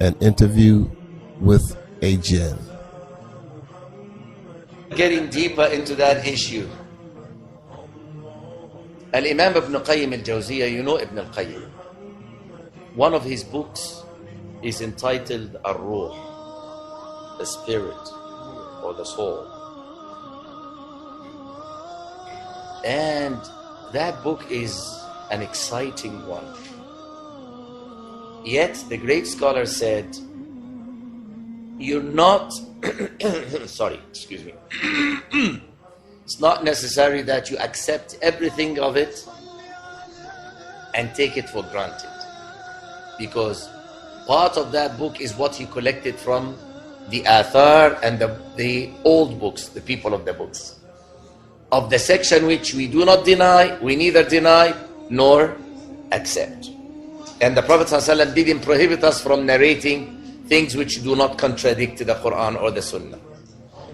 an interview with a jinn. Getting deeper into that issue, Al-Imam Ibn Qayyim al-Jawziyah, you know Ibn al-Qayyim, one of his books is entitled Ar-Ruh, the spirit or the soul. And that book is an exciting one. Yet the great scholar said, you're not, sorry, excuse me. It's not necessary that you accept everything of it and take it for granted. Because part of that book is what he collected from the Athar and the old books, the people of the books. Of the section which we do not deny, we neither deny nor accept. And the Prophet ﷺ didn't prohibit us from narrating things which do not contradict the Quran or the Sunnah.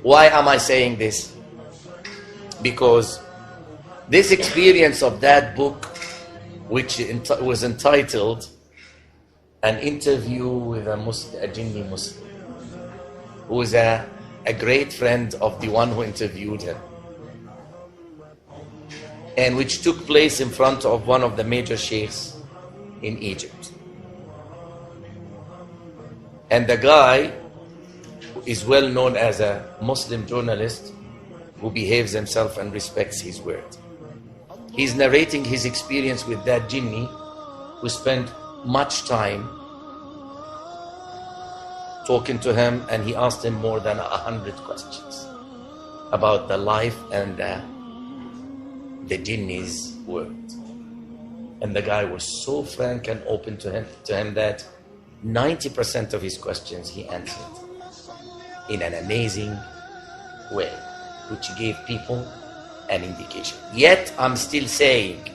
Why am I saying this? Because this experience of that book, which was entitled An Interview with a Jinni Muslim, who was a great friend of the one who interviewed him, and which took place in front of one of the major sheikhs in Egypt. And the guy is well known as a Muslim journalist who behaves himself and respects his word. He's narrating his experience with that Jinni, who spent much time talking to him, and he asked him more than 100 questions about the life and the Jinni's word. And the guy was so frank and open to him that 90% of his questions he answered in an amazing way, which gave people an indication. Yet I'm still saying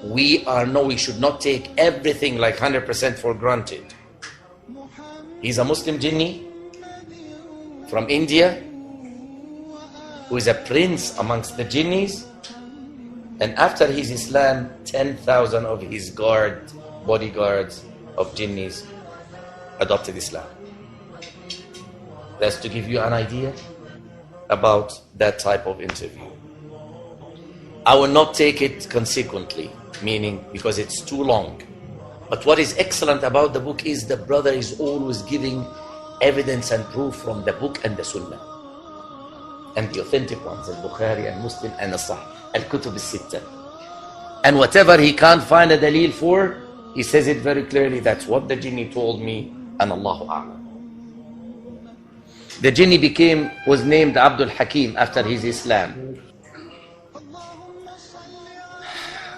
we should not take everything like 100% for granted. He's a Muslim Jinni from India who is a prince amongst the Jinnis, and after his Islam, 10,000 of his bodyguards of Jinnis adopted Islam. That's to give you an idea about that type of interview. I will not take it consequently, meaning because it's too long. But what is excellent about the book is the brother is always giving evidence and proof from the book and the Sunnah, and the authentic ones, al-Bukhari and Muslim and al-Sahih, al-Kutub al-Sittah. And whatever he can't find a dalil for, he says it very clearly, that's what the Jinni told me, and Allahu A'lam. The Jinni was named Abdul Hakim after his Islam.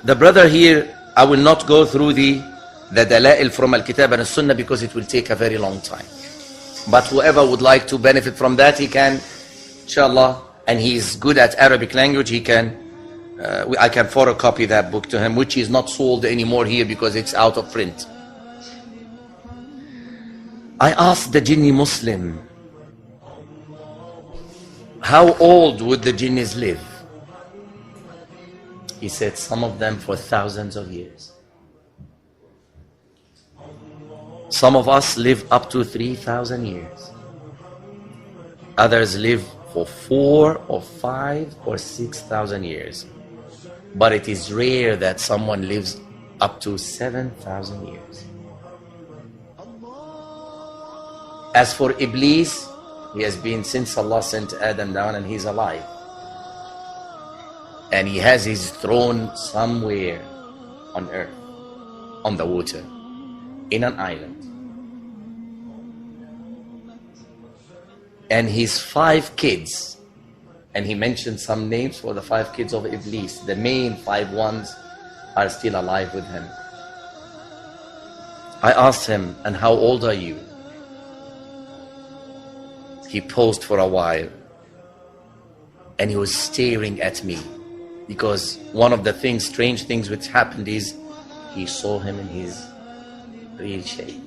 The brother here, I will not go through the dalail from Al-Kitab and Al-Sunnah because it will take a very long time. But whoever would like to benefit from that, he can, inshallah, and he's good at Arabic language, he can, I can photocopy that book to him, which is not sold anymore here because it's out of print. I asked the Jinni Muslim, how old would the Jinnis live? He said, some of them for thousands of years. Some of us live up to 3,000 years. Others live for 4 or 5 or 6,000 years. But it is rare that someone lives up to 7,000 years. As for Iblis, he has been since Allah sent Adam down, and he's alive. And he has his throne somewhere on earth, on the water, in an island. And his 5 kids, and he mentioned some names for the 5 kids of Iblis. The main 5 ones are still alive with him. I asked him, and how old are you? He paused for a while, and he was staring at me, because one of the strange things which happened is he saw him in his real shape.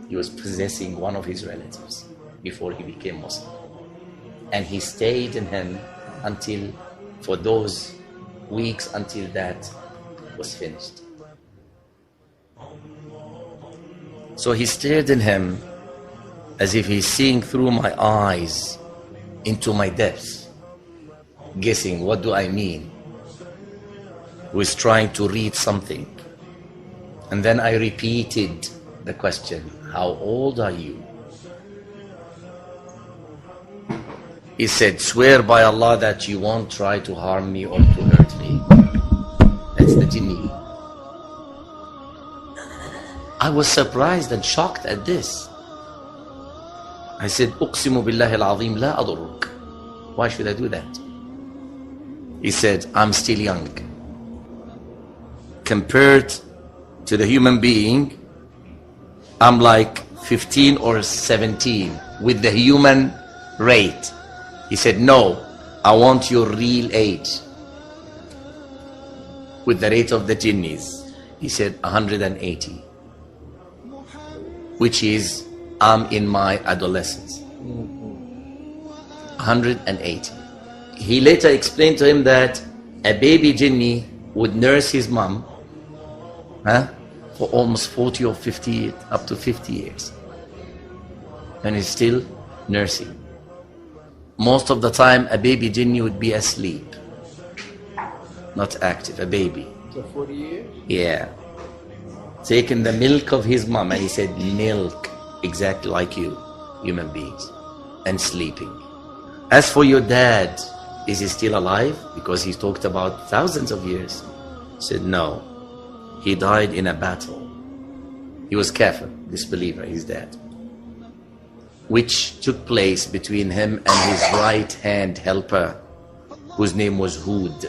He was possessing one of his relatives before he became Muslim. And he stayed in him for those weeks until that was finished. So he stared in him as if he's seeing through my eyes into my depths, guessing, what do I mean? Who is trying to read something. And then I repeated the question, how old are you? He said, swear by Allah that you won't try to harm me or to hurt me. That's the Jinni. I was surprised and shocked at this. I said, Uqsimu billahi al-azim la adurruk. Why should I do that? He said, I'm still young. Compared to the human being, I'm like 15 or 17 with the human rate. He said, no, I want your real age. With the rate of the jinnis. He said, 180. Which is, I'm in my adolescence. 180. He later explained to him that a baby jinni would nurse his mom for almost 40 or 50, up to 50 years. And he's still nursing. Most of the time, a baby jinni would be asleep, not active, a baby. So 40 years? Yeah. Taking the milk of his mom, and he said, milk, exactly like you, human beings, and sleeping. As for your dad, is he still alive? Because he talked about thousands of years. He said, no, he died in a battle. He was kafir, disbeliever, his dad, which took place between him and his right-hand helper, whose name was Hud.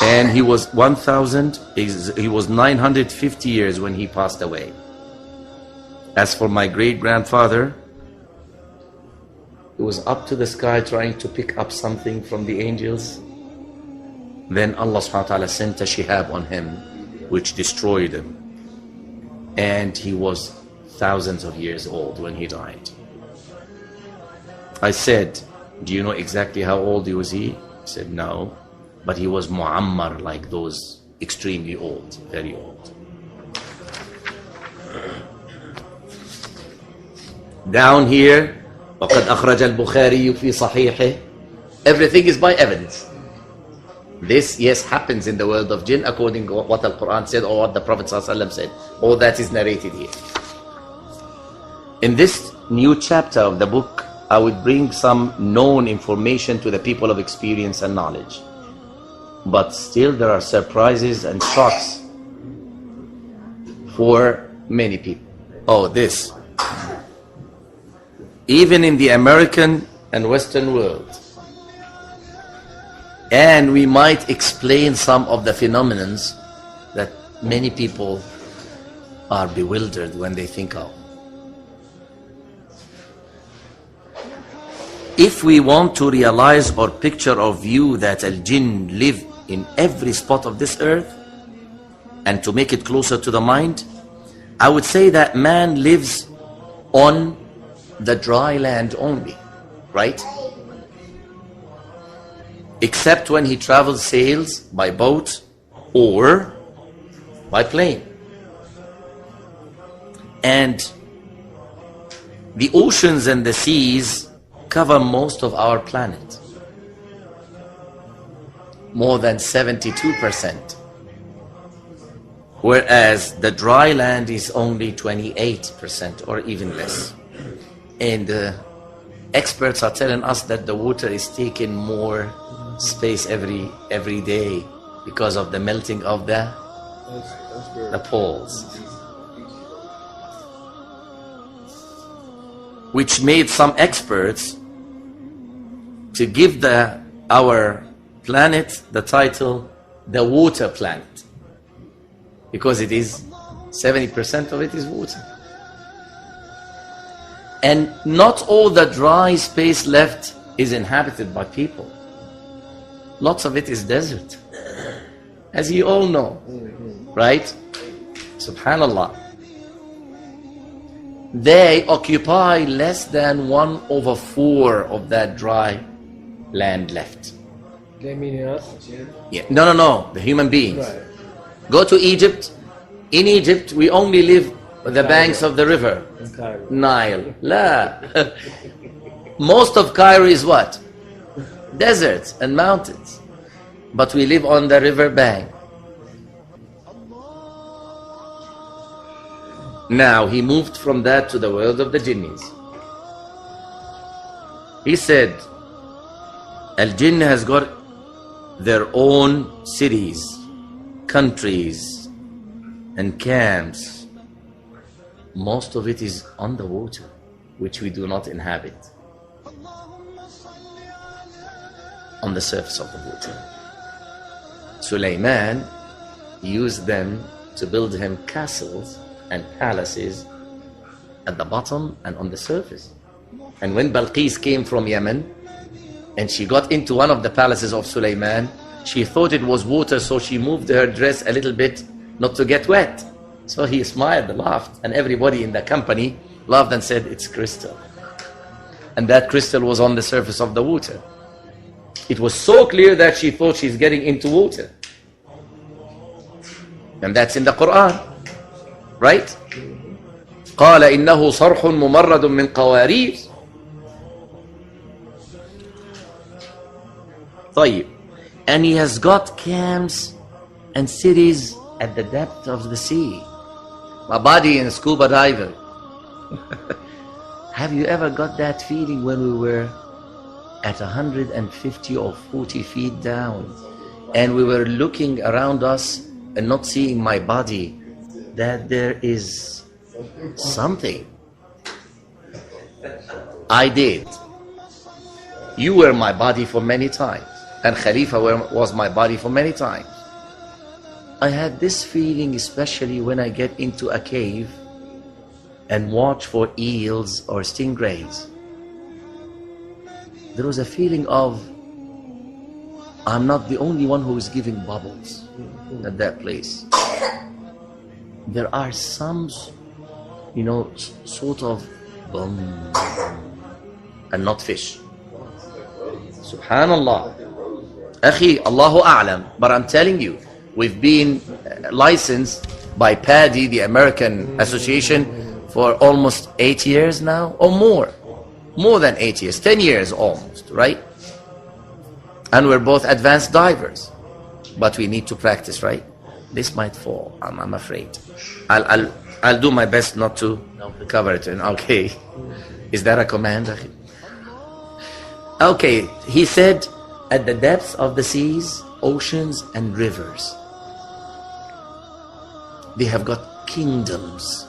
And he was 950 years when he passed away. As for my great-grandfather, he was up to the sky trying to pick up something from the angels. Then Allah subhanahu wa ta'ala sent a shihab on him, which destroyed him. And he was thousands of years old when he died. I said, do you know exactly how old was he? He said, no. But he was mu'ammar, like those extremely old, very old. Down here, وَقَدْ أَخْرَجَ الْبُخَارِيُّ فِي صَحِيحِهِ. Everything is by evidence. This, yes, happens in the world of jinn according to what the Quran said or what the Prophet ﷺ said. All that is narrated here. In this new chapter of the book, I would bring some known information to the people of experience and knowledge. But still there are surprises and shocks for many people. Oh, this. Even in the American and Western world. And we might explain some of the phenomenons that many people are bewildered when they think of. If we want to realize or picture or view that al-jinn live in every spot of this earth, and to make it closer to the mind, I would say that man lives on the dry land only, right? Except when he travels, sails by boat or by plane. And the oceans and the seas cover most of our planet. More than 72%. Whereas the dry land is only 28% or even less. And experts are telling us that the water is taking more space every day because of the melting of the poles, which made some experts to give our planet the title the water planet, because it is 70% of it is water. And not all the dry space left is inhabited by people. Lots of it is desert, as you all know, right? Subhanallah. They occupy less than 1/4 of that dry land left. They mean us? Yeah. No, the human beings. Right. Go to Egypt, In Egypt, we only live on the banks of the river Nile. La. Most of Cairo is what? Deserts and mountains. But we live on the river bank. Now he moved from that to the world of the jinnis. He said, Al-Jinn has got their own cities, countries, and camps. Most of it is on the water, which we do not inhabit. On the surface of the water. Sulaiman used them to build him castles and palaces at the bottom and on the surface. And when Balqis came from Yemen and she got into one of the palaces of Sulaiman, she thought it was water, so she moved her dress a little bit not to get wet. So he smiled and laughed, and everybody in the company laughed and said, it's crystal. And that crystal was on the surface of the water. It was so clear that she thought she's getting into water. And that's in the Quran, right? قال إنه صرح ممرد من قوارير. طيب. And he has got camps and cities at the depth of the sea. My body in a scuba diver. Have you ever got that feeling when we were at 150 or 40 feet down and we were looking around us and not seeing my body, that there is something? I did. You were my body for many times, and Khalifa was my body for many times. I had this feeling, especially when I get into a cave and watch for eels or stingrays. There was a feeling of, I'm not the only one who is giving bubbles at that place. There are some, sort of boom, and not fish. Subhanallah. Akhi, Allahu A'lam. But I'm telling you, we've been licensed by PADI, the American Association, for almost 8 years now, or more. More than 8 years, 10 years almost, right? And we're both advanced divers. But we need to practice, right? This might fall, I'm afraid. I'll do my best not to cover it. Okay. Is that a command? Okay, he said, at the depths of the seas, oceans and rivers, they have got kingdoms,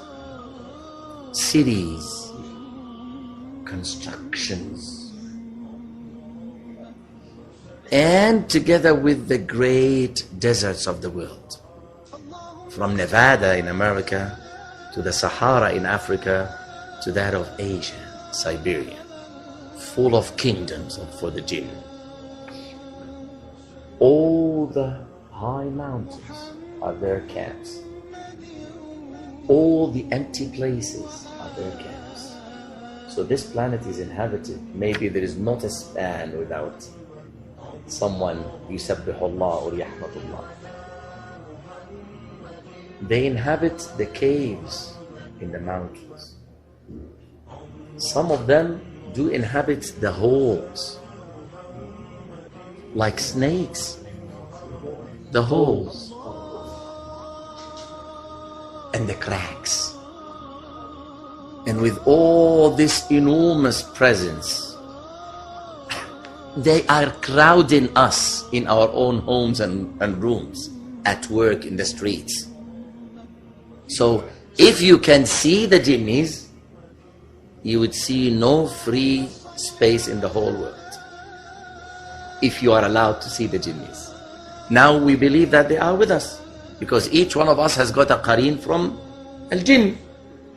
cities, constructions, and together with the great deserts of the world, from Nevada in America to the Sahara in Africa to that of Asia, Siberia, full of kingdoms for the jinn. All the high mountains are their camps. All the empty places are their camps. So this planet is inhabited. Maybe there is not a span without someone yusabbihullah or yahmadullah. They inhabit the caves in the mountains. Some of them do inhabit the holes, like snakes, the holes and the cracks. And with all this enormous presence, they are crowding us in our own homes and rooms, at work, in the streets. So if you can see the jinnis, you would see no free space in the whole world. If you are allowed to see the jinnis. Now we believe that they are with us, because each one of us has got a qareen from al-jinn,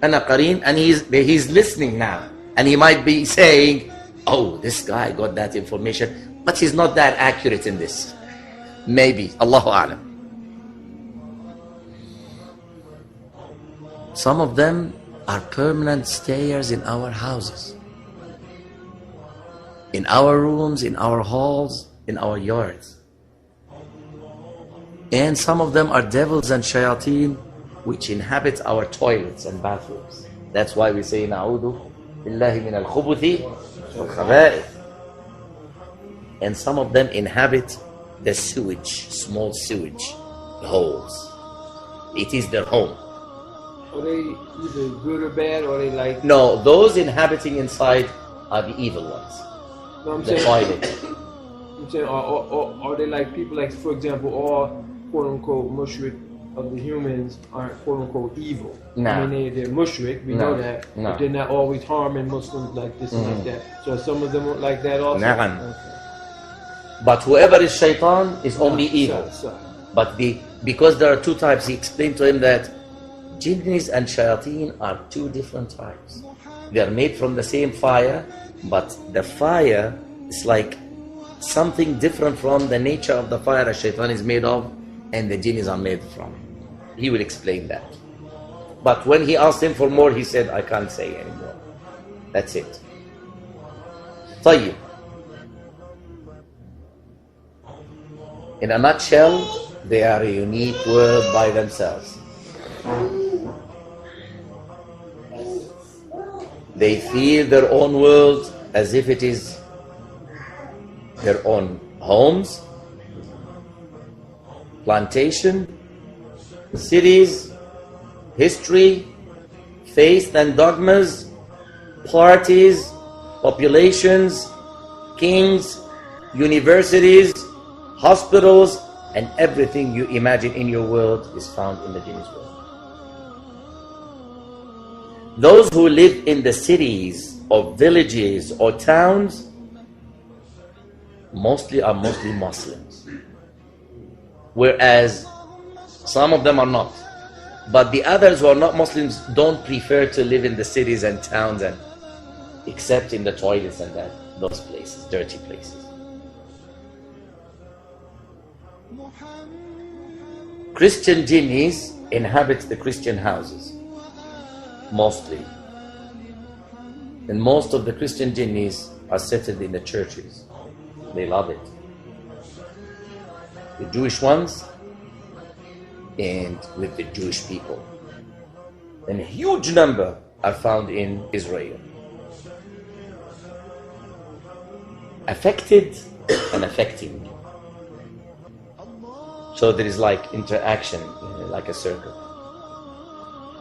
and a qareen, and he's listening now, and he might be saying, oh, this guy got that information, but he's not that accurate in this. Maybe, Allahu A'lam. Some of them are permanent stayers in our houses, in our rooms, in our halls, in our yards. And some of them are devils and shayateen which inhabit our toilets and bathrooms. That's why we say na'udhu billahi min al-khubuthi wal khaba'ith. And some of them inhabit the sewage, small sewage holes. It is their home. Are they either good or bad, or are they like... No, those inhabiting inside are the evil ones. No, I'm The saying, toilet. I'm saying, or are they like people like, for example, all quote-unquote mushrik of the humans aren't quote-unquote evil? No. I mean, they're mushrik, we know that, No. but they're not always harming Muslims like this and like that. So some of them are like that also? Na'am. Okay. But whoever is shaitan is only evil. So. But because there are two types, he explained to him that jinnis and shayateen are two different types. They are made from the same fire, but the fire is like something different from the nature of the fire a shaitan is made of and the jinnis are made from. He will explain that. But when he asked him for more, he said, I can't say anymore. That's it. طيب. In a nutshell, they are a unique world by themselves. They feel their own world as if it is their own homes, plantation, cities, history, faith and dogmas, parties, populations, kings, universities, hospitals, and everything you imagine in your world is found in the jinni's world. Those who live in the cities or villages or towns mostly are Muslims, whereas some of them are not. But the others who are not Muslims don't prefer to live in the cities and towns, and except in the toilets and those places, dirty places. Christian jinnis inhabit the Christian houses, mostly. And most of the Christian jinnis are settled in the churches. They love it. The Jewish ones and with the Jewish people. And a huge number are found in Israel. Affected and affecting. So there is like interaction, like a circle.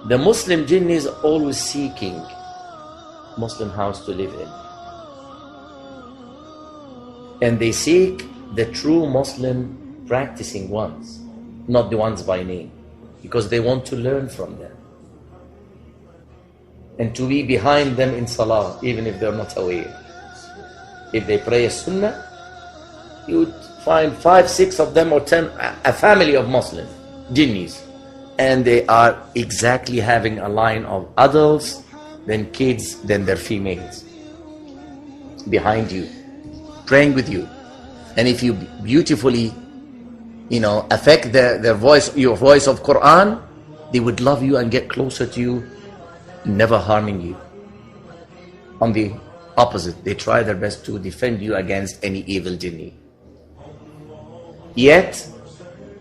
The Muslim jinn is always seeking Muslim house to live in. And they seek the true Muslim practicing ones, not the ones by name, because they want to learn from them. And to be behind them in salah, even if they're not aware. If they pray a sunnah, you would find 5, 6 of them or 10, a family of Muslim jinnis, and they are exactly having a line of adults, then kids, then their females behind you, praying with you. And if you beautifully, affect their voice, your voice of Quran, they would love you and get closer to you, never harming you. On the opposite, they try their best to defend you against any evil jinni. Yet,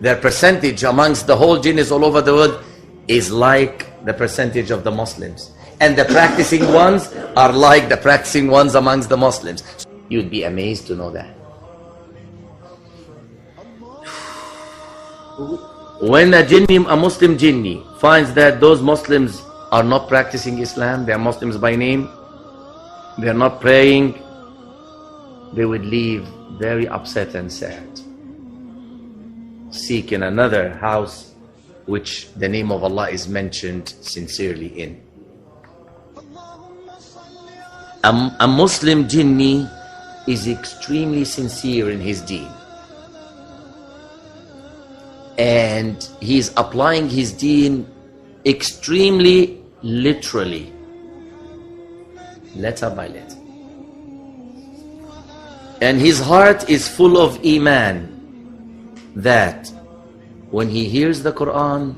their percentage amongst the whole jinnis all over the world is like the percentage of the Muslims. And the practicing ones are like the practicing ones amongst the Muslims. You'd be amazed to know that. When a Muslim jinni finds that those Muslims are not practicing Islam, they are Muslims by name, they are not praying, they would leave very upset and sad, seeking another house which the name of Allah is mentioned sincerely in. A Muslim jinni is extremely sincere in his deen, and he is applying his deen extremely literally, letter by letter, and his heart is full of iman, that when he hears the Quran,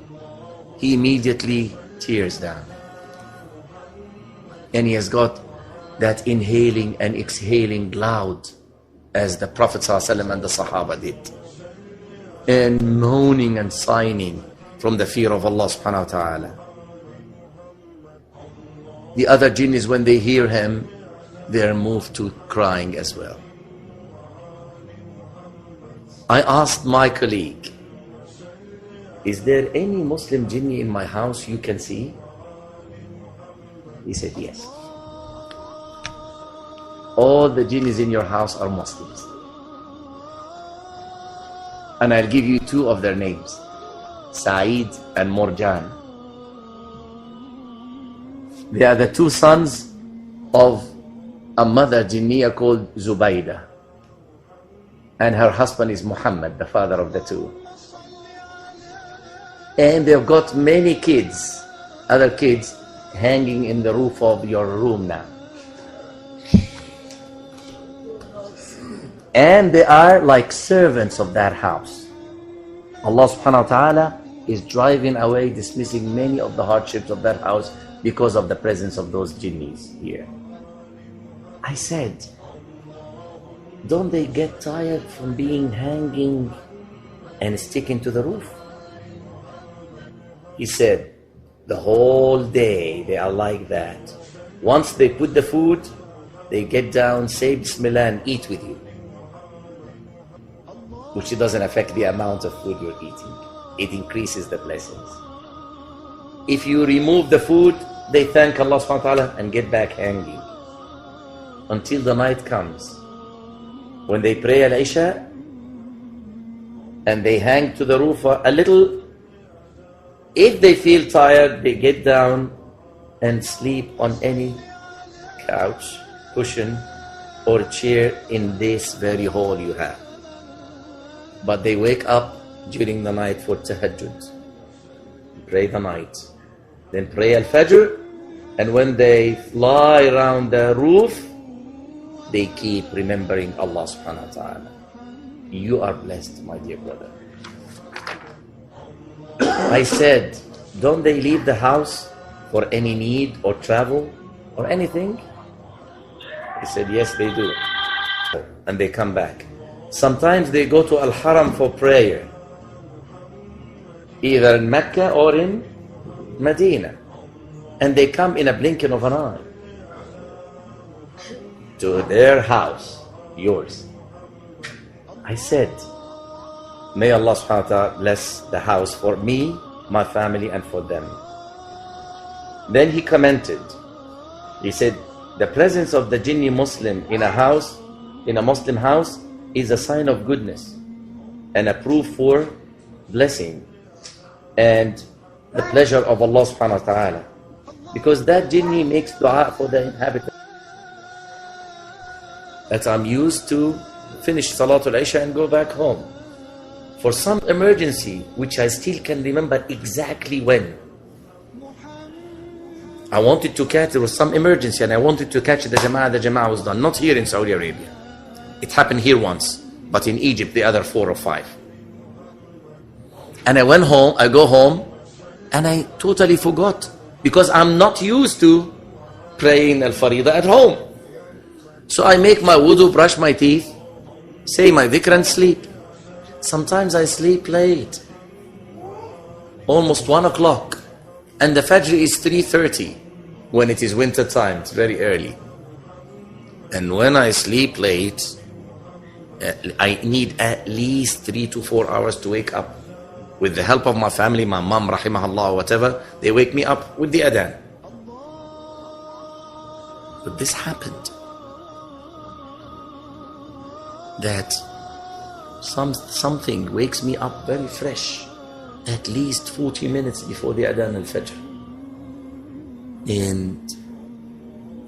he immediately tears down, and he has got that inhaling and exhaling loud as the Prophet ﷺ and the Sahaba did, and moaning and sighing from the fear of Allah subhanahu wa ta'ala. The other jinnis, when they hear him, they are moved to crying as well. I asked my colleague, is there any Muslim jinni in my house you can see? He said, yes. All the jinnis in your house are Muslims. And I'll give you two of their names, Saeed and Morjan. They are the two sons of a mother jinniya called Zubaydah. And her husband is Muhammad, the father of the two. And they've got many kids, other kids, hanging in the roof of your room now. And they are like servants of that house. Allah subhanahu wa ta'ala is driving away, dismissing many of the hardships of that house because of the presence of those jinnis here. I said, don't they get tired from being hanging and sticking to the roof? He said, the whole day they are like that. Once they put the food, they get down, say Bismillah and eat with you. Which doesn't affect the amount of food you're eating. It increases the blessings. If you remove the food, they thank Allah subhanahu wa ta'ala and get back hanging. Until the night comes. When they pray al-Isha and they hang to the roof a little, if they feel tired, they get down and sleep on any couch, cushion, or chair in this very hall you have. But they wake up during the night for tahajjud, pray the night, then pray al-Fajr, and when they fly around the roof, they keep remembering Allah subhanahu wa ta'ala. You are blessed, my dear brother. I said, don't they leave the house for any need or travel or anything? He said, yes, they do. And they come back. Sometimes they go to Al-Haram for prayer, either in Mecca or in Medina. And they come in a blinking of an eye to their house, yours. I said, may Allah subhanahu wa ta'ala bless the house for me, my family, and for them. Then he commented, he said, the presence of the Jinni Muslim in a house, in a Muslim house, is a sign of goodness and a proof for blessing and the pleasure of Allah subhanahu wa ta'ala. Because that Jinni makes dua for the inhabitants. That I'm used to finish Salatul Isha and go back home. For some emergency, which I still can remember exactly when. I wanted to catch, there was some emergency and I wanted to catch the Jama'ah was done. Not here in Saudi Arabia. It happened here once, but in Egypt the other 4 or 5. And I went home, I go home, and I totally forgot. Because I'm not used to praying al-Faridah at home. So I make my wudu, brush my teeth, say my dhikr and sleep. Sometimes I sleep late, almost 1 o'clock, and the Fajr is 3:30 when it is winter time. It's very early. And when I sleep late, I need at least 3 to 4 hours to wake up. With the help of my family, my mom, rahimahullah, whatever, they wake me up with the adhan. But this happened. That something wakes me up very fresh, at least 40 minutes before the adhan al-Fajr. And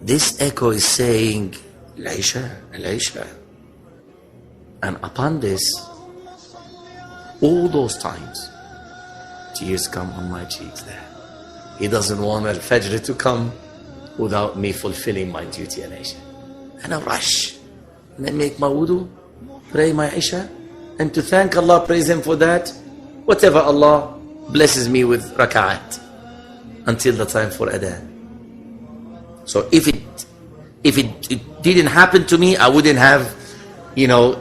this echo is saying, Al-Isha, Al-Isha. And upon this, all those times, tears come on my cheeks there. He doesn't want al-Fajr to come without me fulfilling my duty al-Isha. And I rush, and I make my wudu, pray my Isha, and to thank Allah, praise Him for that, whatever Allah blesses me with raka'at, until the time for adhan. So if it didn't happen to me, I wouldn't have,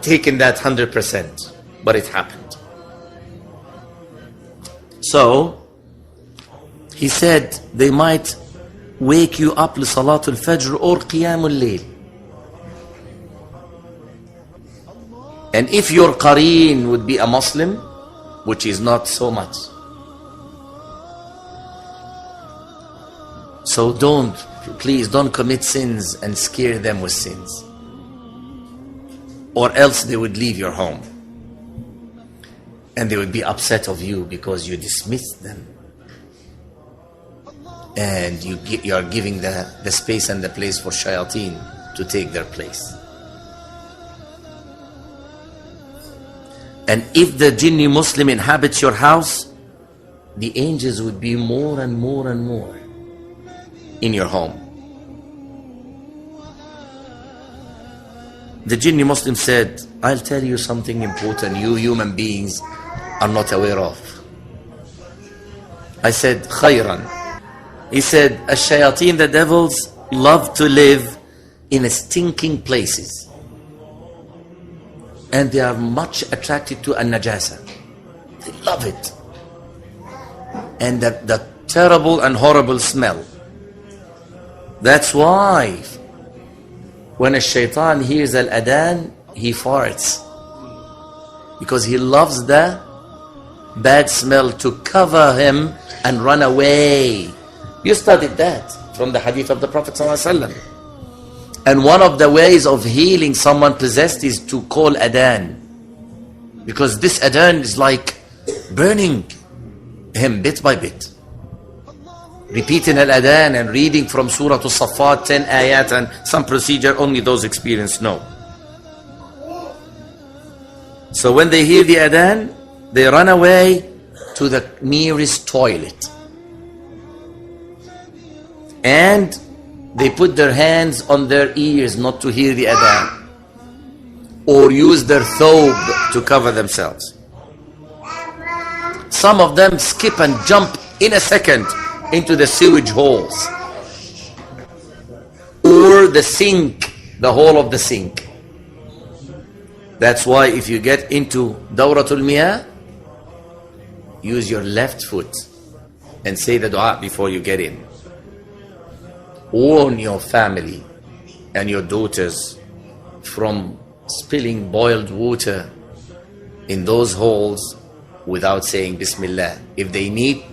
taken that 100%, but it happened. So he said they might wake you up لصلاة الفجر or قيام الليل. And if your qareen would be a Muslim, which is not so much, so please don't commit sins and scare them with sins, or else they would leave your home and they would be upset of you because you dismissed them and you are giving the space and the place for shayateen to take their place. And if the Jinni Muslim inhabits your house, the angels would be more and more and more in your home. The Jinni Muslim said, I'll tell you something important you human beings are not aware of. I said, khayran. He said, ash-shayateen, the devils, love to live in stinking places. And they are much attracted to an-najasa. They love it. And the terrible and horrible smell. That's why when a shaitan hears al-adhan, he farts. Because he loves the bad smell to cover him and run away. You studied that from the hadith of the Prophet ﷺ. And one of the ways of healing someone possessed is to call adhan. Because this adhan is like burning him bit by bit. Repeating al-adhan and reading from Surah As-Saffat 10 ayat and some procedure only those experienced know. So when they hear the adhan, they run away to the nearest toilet. And they put their hands on their ears not to hear the adhan. Or use their thobe to cover themselves. Some of them skip and jump in a second into the sewage holes. Or the sink, the hole of the sink. That's why if you get into Dawratul Miyah, use your left foot and say the dua before you get in. Warn your family and your daughters from spilling boiled water in those holes without saying Bismillah. If they need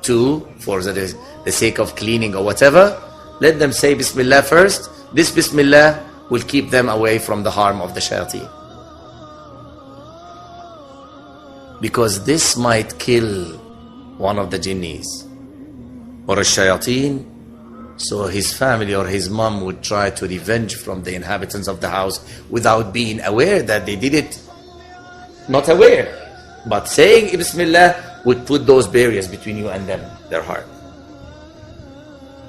to, for the sake of cleaning or whatever, let them say Bismillah first. This Bismillah will keep them away from the harm of the shayateen. Because this might kill one of the jinnis or a shayateen. So his family or his mom would try to revenge from the inhabitants of the house without being aware that they did it. Not aware. But saying Bismillah would put those barriers between you and them, their heart.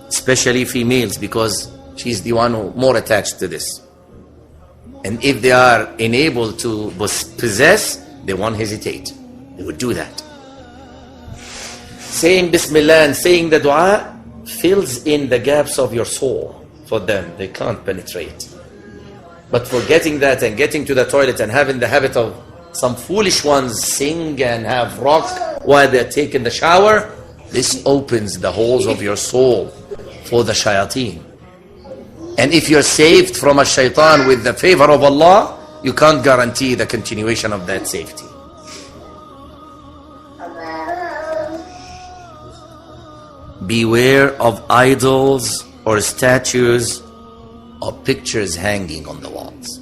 Especially females, because she's the one who more attached to this. And if they are enabled to possess, they won't hesitate. They would do that. Saying Bismillah and saying the dua fills in the gaps of your soul for them. They can't penetrate. But forgetting that and getting to the toilet and having the habit of some foolish ones sing and have rock while they're taking the shower, this opens the holes of your soul for the shayateen. And if you're saved from a shaitan with the favor of Allah, you can't guarantee the continuation of that safety. Beware of idols or statues or pictures hanging on the walls.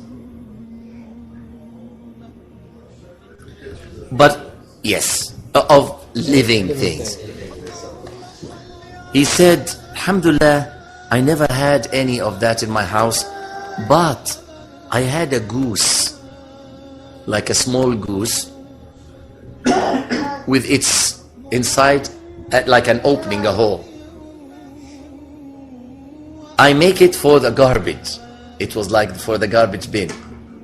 But yes, of living things. He said, Alhamdulillah, I never had any of that in my house, but I had a goose, like a small goose, with its inside like an opening, a hole. I make it for the garbage. It was like for the garbage bin.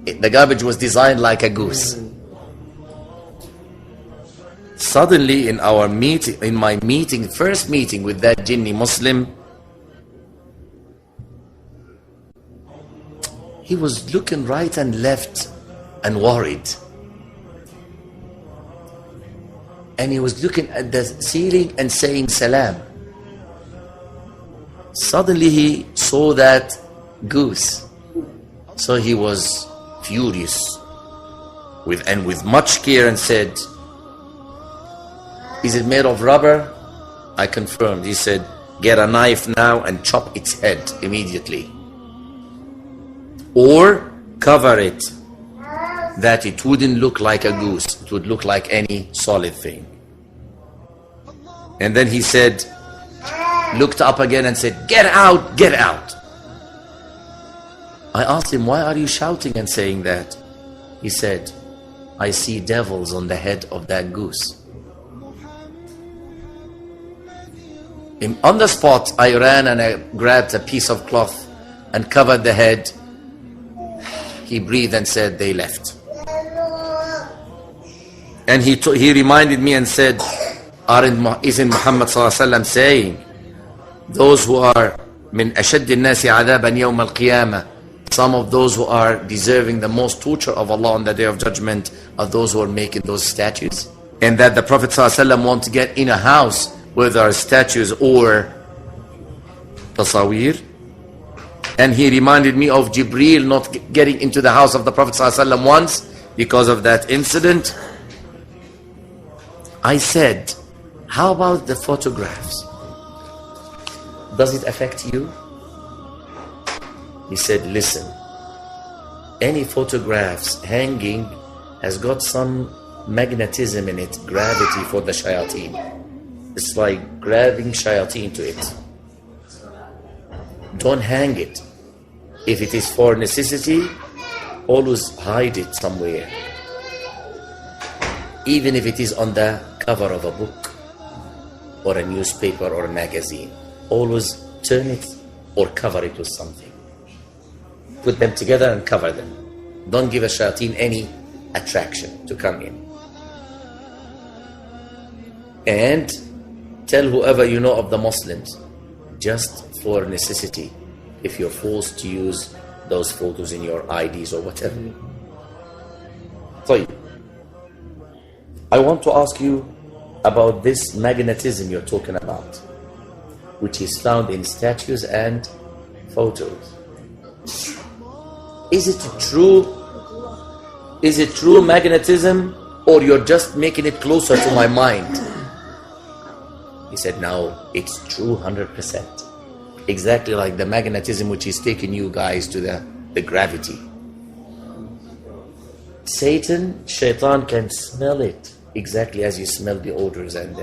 The garbage was designed like a goose. Suddenly in my first meeting with that Jinni Muslim, he was looking right and left and worried. And he was looking at the ceiling and saying salam. Suddenly he saw that goose. So he was furious with much care and said, is it made of rubber? I confirmed. He said, get a knife now and chop its head immediately. Or cover it, that it wouldn't look like a goose. It would look like any solid thing. And then he said, looked up again and said, get out, get out. I asked him, why are you shouting and saying that? He said, I see devils on the head of that goose. On the spot, I ran and I grabbed a piece of cloth and covered the head. He breathed and said, they left. And he reminded me and said, isn't Muhammad ﷺ saying, those who are min ashad al-nasi adaban yawm al-qiyamah, some of those who are deserving the most torture of Allah on the day of judgment are those who are making those statues? And that the Prophet ﷺ wants to get in a house where there are statues or tasawir. And he reminded me of Jibreel not getting into the house of the Prophet ﷺ once because of that incident. I said, how about the photographs? Does it affect you? He said, listen, any photographs hanging has got some magnetism in it, gravity for the shayateen. It's like grabbing shayateen to it. Don't hang it. If it is for necessity, always hide it somewhere. Even if it is on the cover of a book or a newspaper or a magazine, always turn it or cover it with something. Put them together and cover them. Don't give a shayateen any attraction to come in. And tell whoever you know of the Muslims, just for necessity, if you're forced to use those photos in your IDs or whatever. So, I want to ask you about this magnetism you're talking about, which is found in statues and photos. Is it true? Is it true magnetism, or you're just making it closer to my mind? He said, no, it's true 100%. Exactly like the magnetism which is taking you guys to the gravity. Satan, shaitan can smell it exactly as you smell the odors and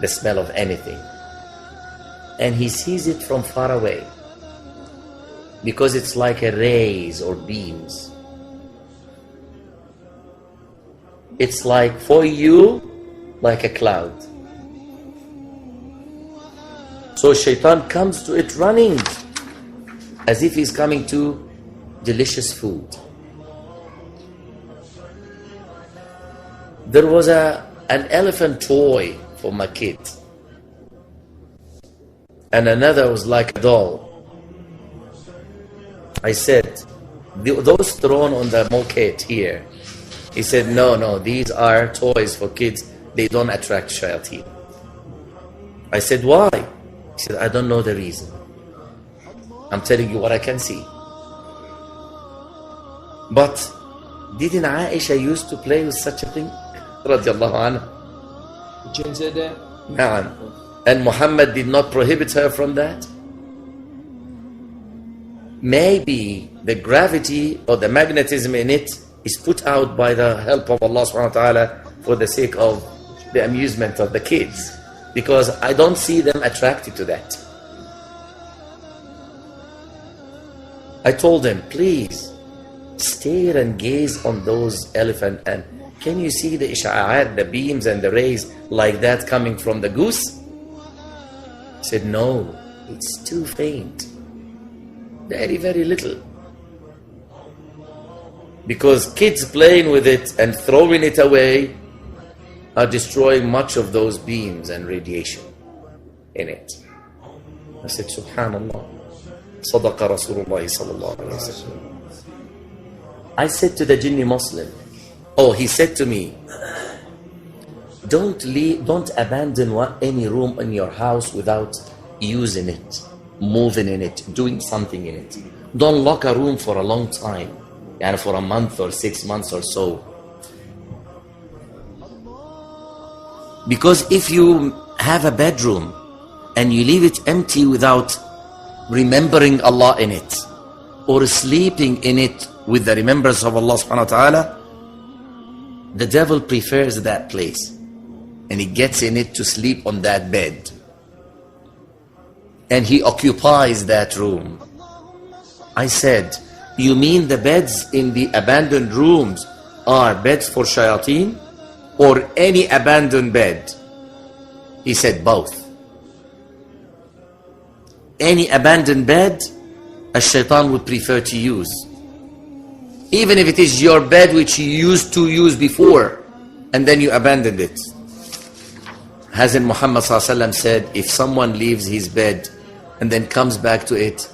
the smell of anything. And he sees it from far away because it's like a rays or beams. It's like for you, like a cloud. So shaitan comes to it running as if he's coming to delicious food. There was an elephant toy for my kid, and another was like a doll. I said, those thrown on the moquette here. He said, no, these are toys for kids. They don't attract shayateen. I said, why? He said, I don't know the reason. I'm telling you what I can see. But didn't Aisha used to play with such a thing? Radiallahu anha. The jinn said that? Naam. And Muhammad did not prohibit her from that? Maybe the gravity or the magnetism in it is put out by the help of Allah subhanahu wa ta'ala for the sake of the amusement of the kids. Because I don't see them attracted to that. I told them, please stare and gaze on those elephant, and can you see the isha'at, the beams and the rays like that coming from the goose? I said, no, it's too faint. Very, very little. Because kids playing with it and throwing it away are destroying much of those beams and radiation in it. I said, Subhanallah. Sadaqa Rasulullah sallallahu alayhi wa sallam. I said to the Jinni Muslim, oh, he said to me, don't abandon any room in your house without using it, moving in it, doing something in it. Don't lock a room for a long time, and for a month or 6 months or so. Because if you have a bedroom and you leave it empty without remembering Allah in it, or sleeping in it with the remembrance of Allah subhanahu wa ta'ala, the devil prefers that place, and he gets in it to sleep on that bed, and he occupies that room. I said, you mean the beds in the abandoned rooms are beds for shayateen, or any abandoned bed? He said both. Any abandoned bed a shaitan would prefer to use, even if it is your bed which you used to use before and then you abandoned it. Hasn't Muhammad said, if someone leaves his bed and then comes back to it,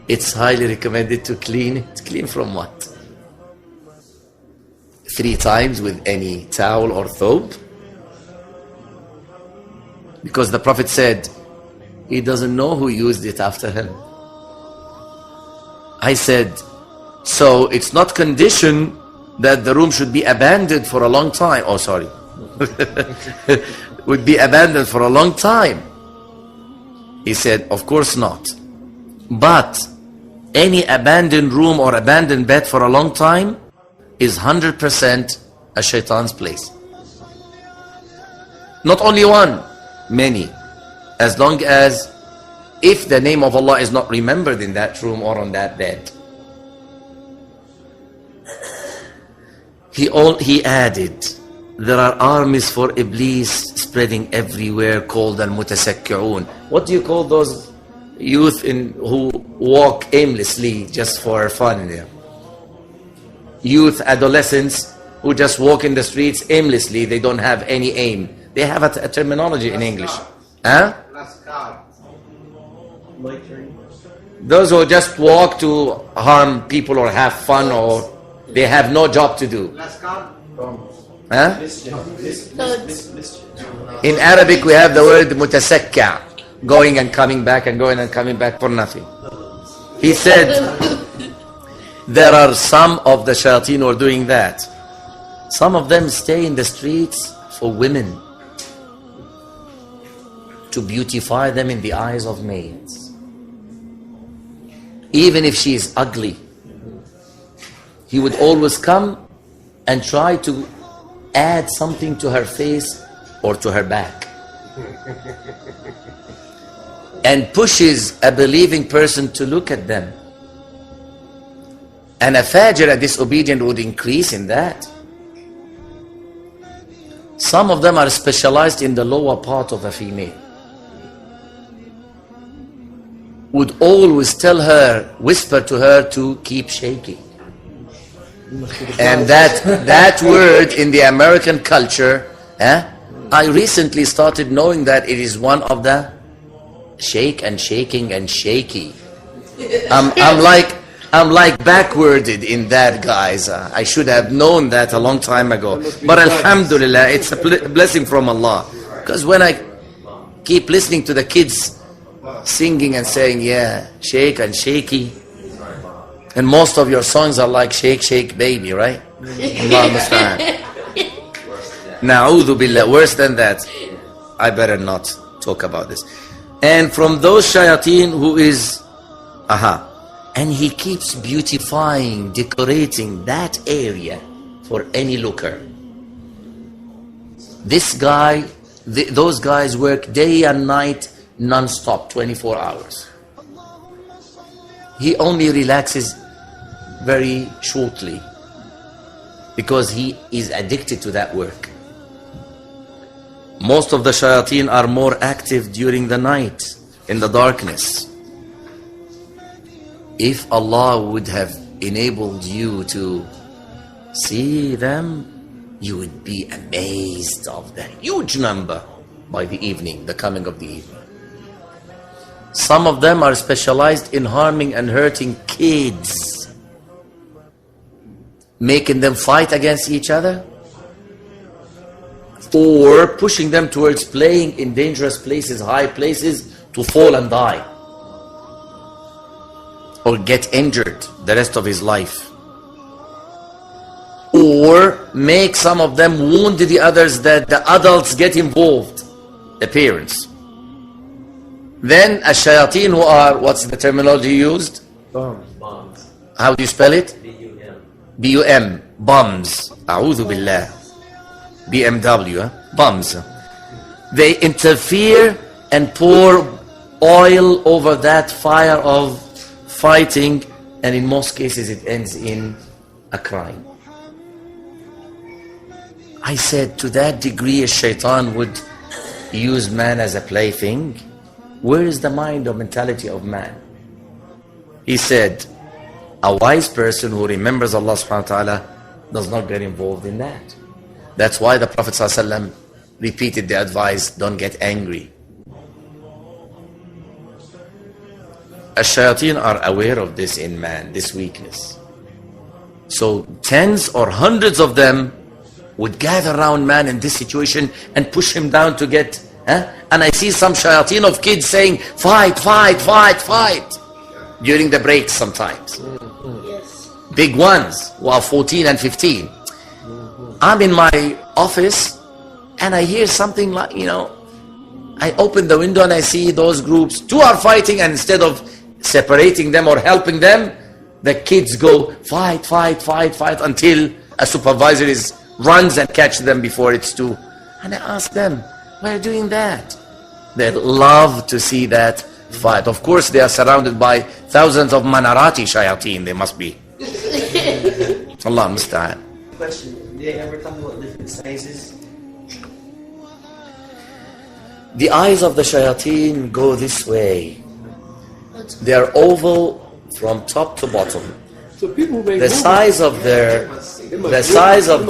it's highly recommended to clean it? Clean from what? 3 times with any towel or thobe? Because the Prophet said, he doesn't know who used it after him. I said, so it's not conditioned that the room should be abandoned for a long time. Oh, sorry. Would be abandoned for a long time. He said, of course not. But any abandoned room or abandoned bed for a long time is 100% a shaitan's place. Not only one, many. As long as, if the name of Allah is not remembered in that room or on that bed. He added, there are armies for Iblis spreading everywhere called al-mutasakki'un. What do you call those youth who walk aimlessly just for fun? Youth, adolescents who just walk in the streets aimlessly. They don't have any aim. They have a terminology in English. Huh? Those who just walk to harm people or have fun, or they have no job to do. Huh? In Arabic we have the word mutasakka, going and coming back and going and coming back for nothing. He said there are some of the shayateen who are doing that. Some of them stay in the streets for women, to beautify them in the eyes of males. Even if she is ugly, he would always come and try to add something to her face or to her back, and pushes a believing person to look at them. And a fajr, a disobedient, would increase in that. Some of them are specialized in the lower part of a female. Would always tell her, whisper to her to keep shaking. And that word in the American culture, I recently started knowing that it is one of the shake and shaking and shaky. I'm like backwarded in that, guys. I should have known that a long time ago. But alhamdulillah, it's a blessing from Allah. Because when I keep listening to the kids singing and saying, yeah, shake and shaky, and most of your songs are like shake, shake, baby, right? Allah understand. Na'udhu billah, worse than that. I better not talk about this. And from those shayateen who is, and he keeps beautifying, decorating that area for any looker. This guy, those guys work day and night, non-stop, 24 hours. He only relaxes very shortly because he is addicted to that work. Most of the shayateen are more active during the night, in the darkness. If Allah would have enabled you to see them, you would be amazed of the huge number by the evening, the coming of the evening. Some of them are specialized in harming and hurting kids, making them fight against each other. or pushing them towards playing in dangerous places, high places, to fall and die, or get injured the rest of his life, or make some of them wound the others, that the adults get involved, the parents. Then ash-shayateen, who are, what's the terminology used? Bombs. How do you spell it? B-U-M. B-U-M, bums. A'udhu billah. BMW, bums. They interfere and pour oil over that fire of fighting, and in most cases it ends in a crime. I said, to that degree a shaitan would use man as a plaything? Where is the mind or mentality of man? He said, a wise person who remembers Allah subhanahu wa ta'ala does not get involved in that. That's why the Prophet ﷺ repeated the advice, don't get angry. Ash-shayateen are aware of this in man, this weakness. So tens or hundreds of them would gather around man in this situation and push him down to get, and I see some shayateen of kids saying, fight, fight, fight, fight, during the breaks sometimes. Yes. Big ones who are 14 and 15. I'm in my office and I hear something like, I open the window and I see those groups. Two are fighting, and instead of separating them or helping them, the kids go fight, fight, fight, fight, until a supervisor runs and catches them before it's too. And I ask them, why are you doing that? They love to see that fight. Of course, they are surrounded by thousands of manarati shayateen. They must be. Allah musta'an. Question, did they ever talk about different sizes? The eyes of the shayateen go this way. They are oval from top to bottom. So people make The size of their heads, the size of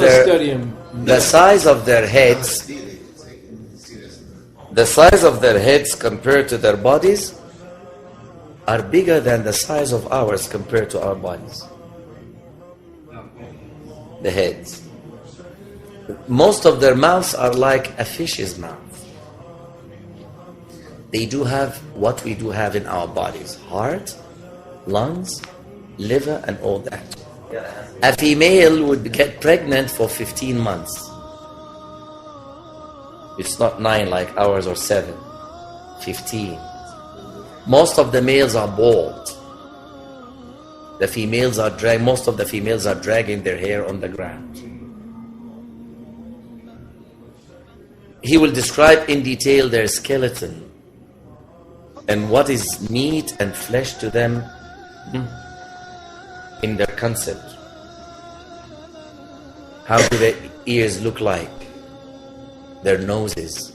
their heads compared to their bodies are bigger than the size of ours compared to our bodies. The heads. Most of their mouths are like a fish's mouth. They do have what we do have in our bodies: heart, lungs, liver, and all that. A female would get pregnant for 15 months. It's not 9 like ours or 7. 15. Most of the males are bald. The females are most of the females are dragging their hair on the ground. He will describe in detail their skeleton and what is meat and flesh to them in their concept. How do their ears look like? Their noses,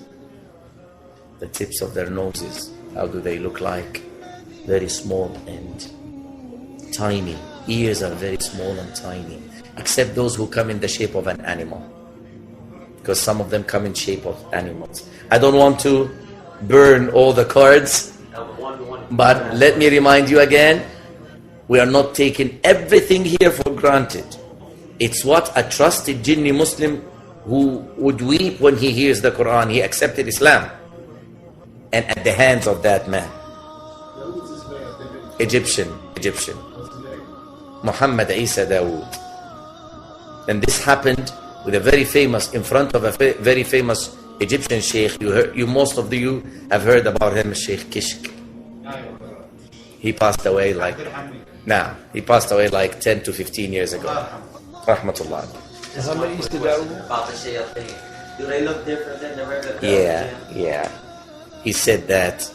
the tips of their noses, how do they look like? Very small and tiny. Ears are very small and tiny, except those who come in the shape of an animal, because some of them come in shape of animals. I don't want to burn all the cards, but let me remind you again, we are not taking everything here for granted. It's what a trusted Jinni Muslim who would weep when he hears the Quran, he accepted Islam, and at the hands of that man. Egyptian. Muhammad Isa Dawud. And this happened with a very famous, in front of a very famous Egyptian sheikh. Most of you have heard about him, Sheikh Kishk. He passed away like 10 to 15 years ago. Rahmatullah. Muhammad Isa Dawud. About the shayateen. Do they look different than the regular? Yeah. He said that.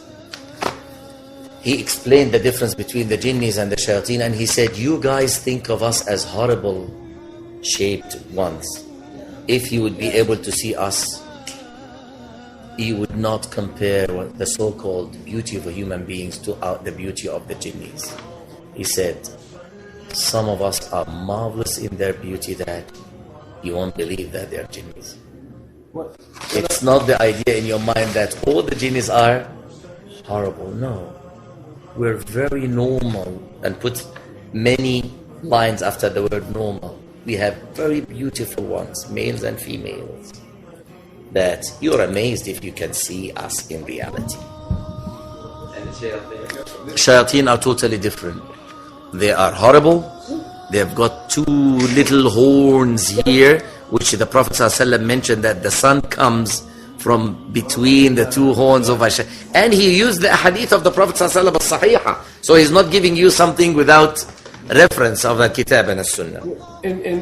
He explained the difference between the jinnis and the shayateen, and he said, you guys think of us as horrible shaped ones. If you would be able to see us, you would not compare the so-called beauty of human beings to the beauty of the jinnis. He said, some of us are marvelous in their beauty that you won't believe that they are jinnis. What? It's not the idea in your mind that all the jinnis are horrible. No. We're very normal, and put many lines after the word normal. We have very beautiful ones, males and females. that you're amazed if you can see us in reality. And the shayateen. Shayateen are totally different. They are horrible. They have got two little horns here, which the Prophet ﷺ mentioned that the sun comes from between the two horns of a shayateen. And he used the hadith of the Prophet ﷺ as-sahihah. So he's not giving you something without reference of the Kitab and the Sunnah.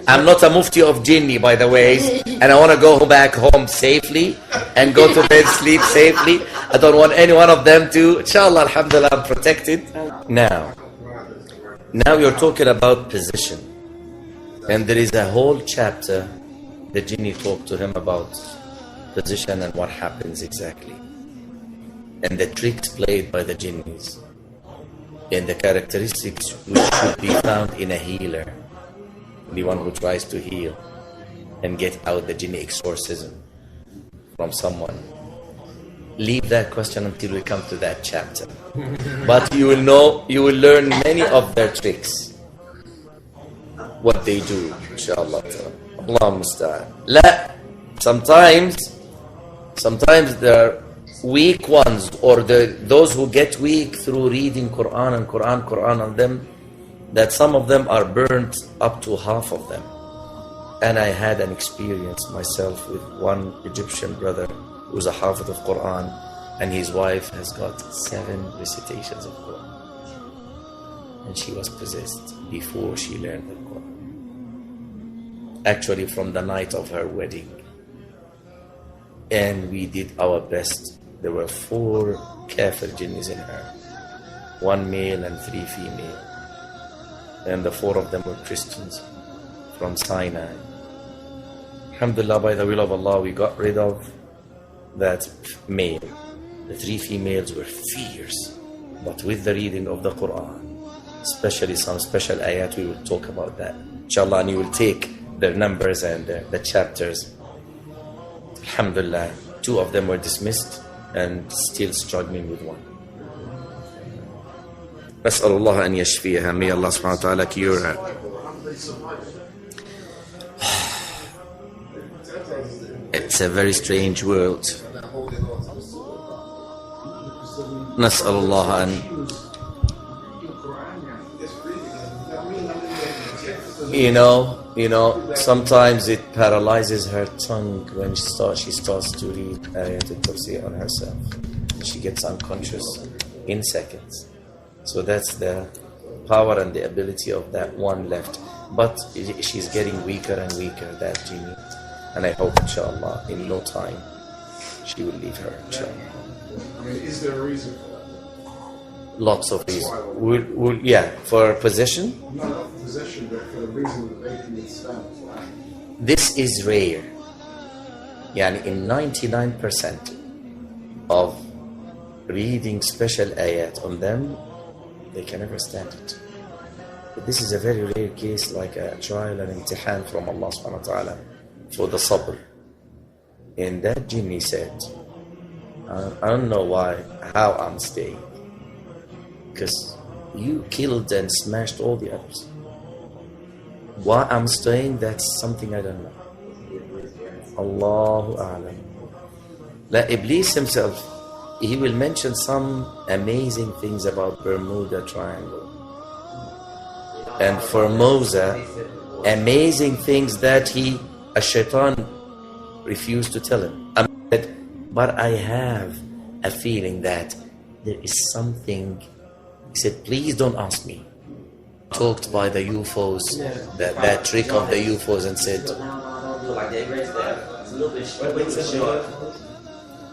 I'm not a mufti of Jinni, by the way, and I want to go back home safely and go to bed, sleep safely. I don't want any one of them to. Inshallah, alhamdulillah, I'm protected. Now you're talking about position. And there is a whole chapter the Jinni talked to him about position and what happens exactly. And the tricks played by the Jinnis. And the characteristics which should be found in a healer, the one who tries to heal and get out the Jinni exorcism from someone. Leave that question until we come to that chapter. But you will learn many of their tricks, what they do, inshallah. Allah musta'an. La, sometimes they're weak ones, or those who get weak through reading Quran on them, that some of them are burnt up to half of them. And I had an experience myself with one Egyptian brother who's a Hafid of Quran, and his wife has got 7 recitations of Quran, and she was possessed before she learned the Quran, actually from the night of her wedding. And we did our best. There were 4 kafir jinnis in her, 1 male and 3 female, and the 4 of them were Christians from Sinai. Alhamdulillah, by the will of Allah, we got rid of that male. The 3 females were fierce, but with the reading of the Quran, especially some special ayat, we will talk about that, inshallah, and you will take their numbers and the chapters. Alhamdulillah, 2 of them were dismissed and still struggling with one. نسأل الله أن يشفيها. May Allah subhanahu wa ta'ala cure her. It's a very strange world. نسأل الله أن You know, sometimes it paralyzes her tongue when she starts to read Ayat al-Kursi on herself. She gets unconscious in seconds. So that's the power and the ability of that one left. But she's getting weaker and weaker, that Jinni. And I hope, inshallah, in no time, she will leave her, inshallah. I mean, is there a reason for that? Lots of reasons. Yeah, for possession? Not for possession, but for the reason that they can stand. This is rare. Yani in 99% of reading special ayat on them, they can never stand it. But this is a very rare case, like a trial and imtihan from Allah subhanahu wa ta'ala for the sabr. And that Jinni said, I don't know how I'm staying. Because you killed and smashed all the others. Why I'm staying, that's something I don't know. Allahu A'lam. Like Iblis himself, he will mention some amazing things about Bermuda Triangle. And Formosa, amazing things that a shaitan refused to tell him. But I have a feeling that there is something. He said, please don't ask me. Talked by the UFOs, that trick of the UFOs, and said,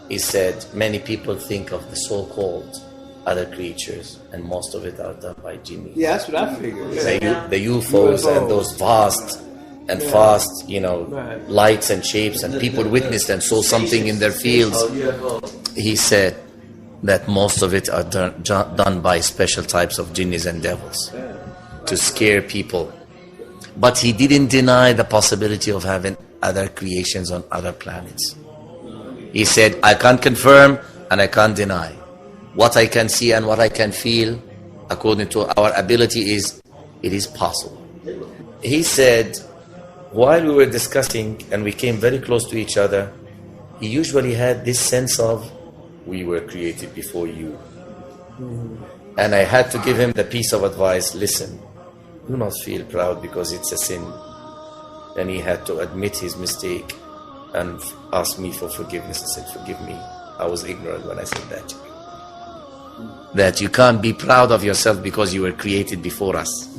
he said, many people think of the so-called other creatures, and most of it are done by Jinni. Yeah, that's what I figured. The UFOs and those fast, lights and shapes, and people witnessed and saw something in their fields. He said that most of it are done by special types of jinnis and devils to scare people. But he didn't deny the possibility of having other creations on other planets. He said, I can't confirm and I can't deny. What I can see and what I can feel, according to our ability, it is possible. He said, while we were discussing and we came very close to each other, he usually had this sense of, we were created before you. And I had to give him the piece of advice, listen, do not feel proud because it's a sin. And he had to admit his mistake and ask me for forgiveness. I said, forgive me, I was ignorant when I said that to you. That you can't be proud of yourself because you were created before us.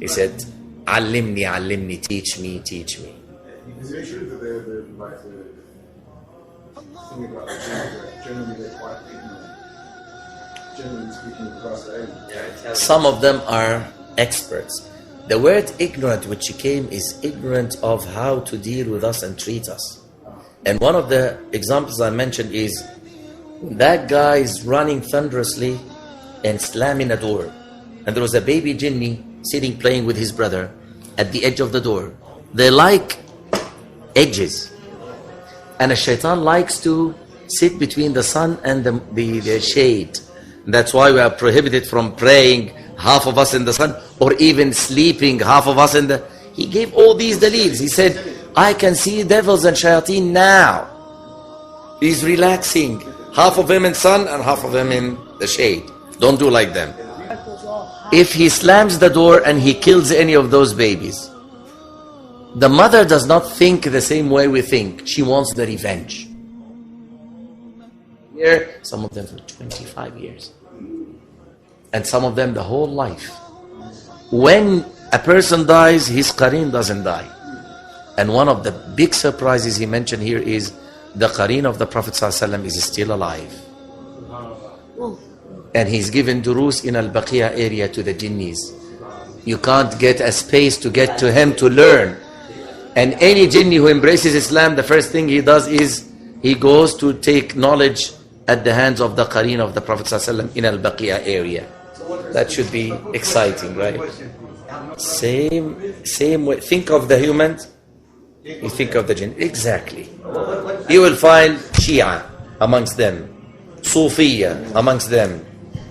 He said, Allimni, allimni, teach me, teach me. Is it true that they're like the thing about the gender, generally they're quite ignorant? Generally speaking, across the age. Some of them are experts. The word ignorant which came is ignorant of how to deal with us and treat us. And one of the examples I mentioned is that guy is running thunderously and slamming a door. And there was a baby Jinni sitting playing with his brother at the edge of the door. They like edges. And a shaitan likes to sit between the sun and the shade. That's why we are prohibited from praying, half of us in the sun, or even sleeping, half of us in the... He gave all these dalils. He said, I can see devils and shayateen now. He's relaxing. Half of him in sun and half of him in the shade. Don't do like them. If he slams the door and he kills any of those babies, the mother does not think the same way we think. She wants the revenge. Here, some of them for 25 years. And some of them the whole life. When a person dies, his qareen doesn't die. And one of the big surprises he mentioned here is the qareen of the Prophet ﷺ is still alive. And he's given durus in Al-Baqiyah area to the jinnis. You can't get a space to get to him to learn. And any jinni who embraces Islam, the first thing he does is he goes to take knowledge at the hands of the qareen of the Prophet ﷺ in Al-Baqiyah area. That should be exciting, right? Same way. Think of the humans, you think of the jinn. Exactly. You will find Shia amongst them, Sufiya amongst them,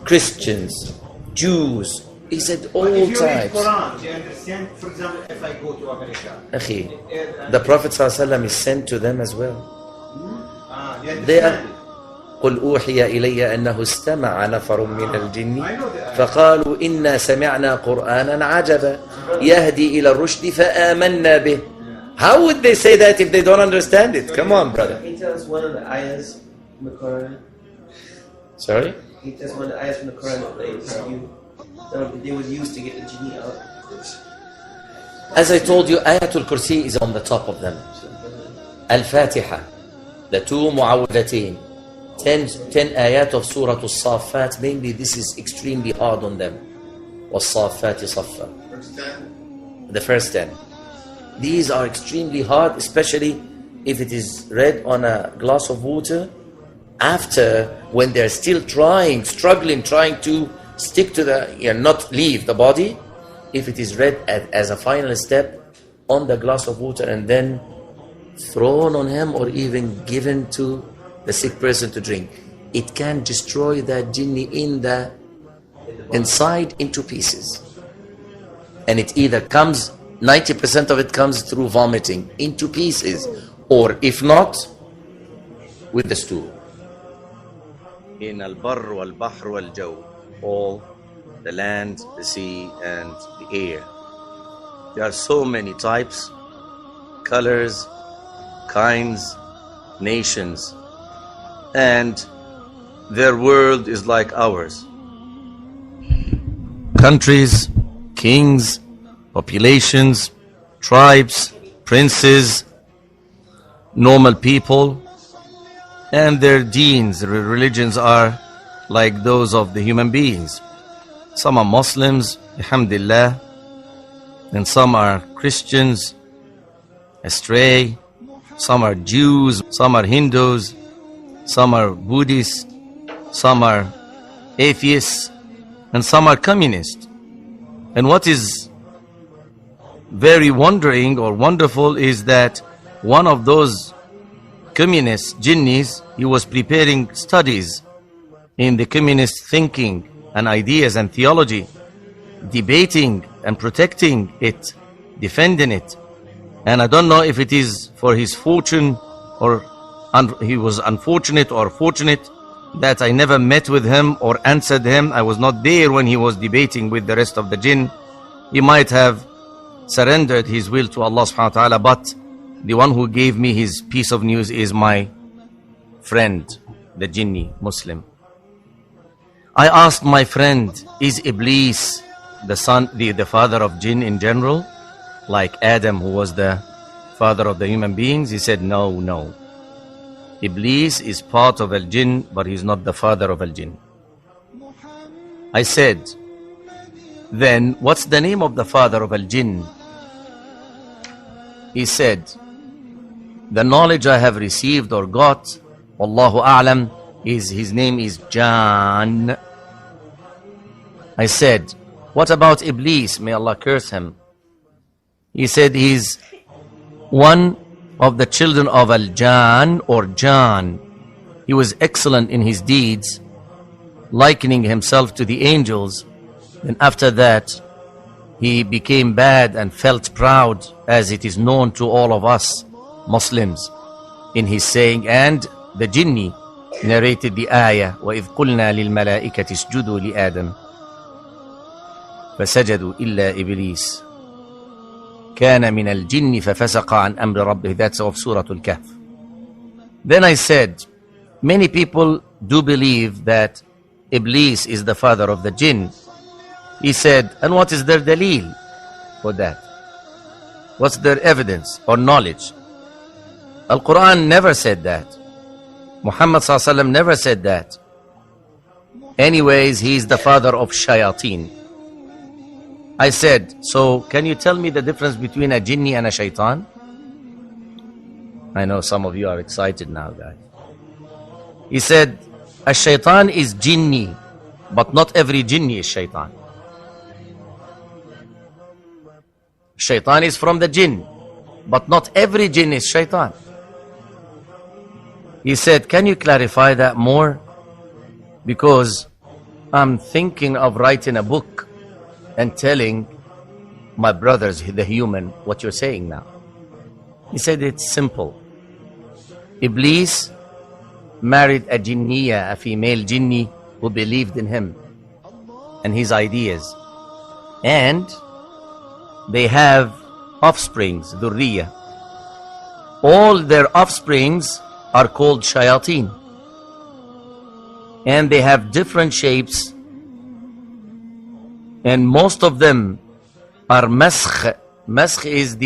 Christians, Jews. He said all if you read types. Quran, do you understand? For example, if I go to America, The Prophet ﷺ is sent to them as well. you They understand? are قل أوحي إلي أنه استمع نفر من الجن فقالوا إنا سمعنا قرآنا عجبا يهدي إلى الرشد فآمنا به. How would they say that if they don't understand it? Come on, brother. Can you tell us one of the ayahs from the Quran? Sorry? Can you tell us one of the ayahs from the Quran that they would use to get the Jinni out? As I told you, Ayatul Kursi is on the top of them. Al-Fatiha, the two Mu'awwidhateen, 10 ayat of Surah Al-Saffat, mainly this is extremely hard on them. وَالصَّافَّاتِ صَفًّا. The first 10. These are extremely hard, especially if it is read on a glass of water after, when they're still struggling, trying to stick to not leave the body. If it is read as a final step on the glass of water and then thrown on him or even given to the sick person to drink, it can destroy that jinni inside into pieces. And it either comes, 90% of it comes through vomiting into pieces, or if not, with the stool. In al-barr wal-bahr wal-jaw, all the land, the sea, and the air. There are so many types, colors, kinds, nations, and their world is like ours. Countries, kings, populations, tribes, princes, normal people, and their deens, their religions are like those of the human beings. Some are Muslims, alhamdulillah, and some are Christians, astray, some are Jews, some are Hindus, some are Buddhists, some are atheists, and some are communists. And what is very wondering or wonderful is that one of those communist jinnis, he was preparing studies in the communist thinking and ideas and theology, debating and protecting it, defending it. And I don't know if it is for his fortune or he was unfortunate or fortunate that I never met with him or answered him. I was not there when he was debating with the rest of the jinn. He might have surrendered his will to Allah subhanahu wa ta'ala, but the one who gave me his piece of news is my friend, the Jinni Muslim. I asked my friend, is Iblis the father of jinn in general, like Adam, who was the father of the human beings? He said, no. Iblis is part of al-jinn, but he's not the father of al-jinn. I said, then what's the name of the father of al-jinn? He said, the knowledge I have received or got, Allahu A'lam, is his name is Jan. I said, what about Iblis? May Allah curse him. He said he's one of the children of Al-Jan or Jan. He was excellent in his deeds, likening himself to the angels. And after that, he became bad and felt proud, as it is known to all of us Muslims, in his saying, and the Jinni narrated the ayah, وَإِذْ قُلْنَا لِلْمَلَائِكَةِ اسْجُدُوا لِآدَمَ فَسَجَدُوا إِلَّا إِبْلِيسَ كَانَ مِنَ الْجِنِّ فَفَسَقَ عَنْ أَمْرِ رَبِّهِ. That's of Surah Al-Kahf. Then I said, many people do believe that Iblis is the father of the jinn. He said, and what is their dalil for that? What's their evidence or knowledge? Al-Quran never said that. Muhammad ﷺ never said that. Anyways, he is the father of shayateen. I said, so can you tell me the difference between a jinni and a shaitan? I know some of you are excited now, guys. He said, a shaitan is jinni, but not every jinni is shaitan. Shaitan is from the jinn, but not every jinn is shaitan. He said, can you clarify that more? Because I'm thinking of writing a book and telling my brothers, the human, what you're saying now. He said, it's simple. Iblis married a jinniya, a female jinni who believed in him and his ideas. And they have offsprings, dhurriya. All their offsprings are called shayateen. And they have different shapes. And most of them are maskh. Maskh is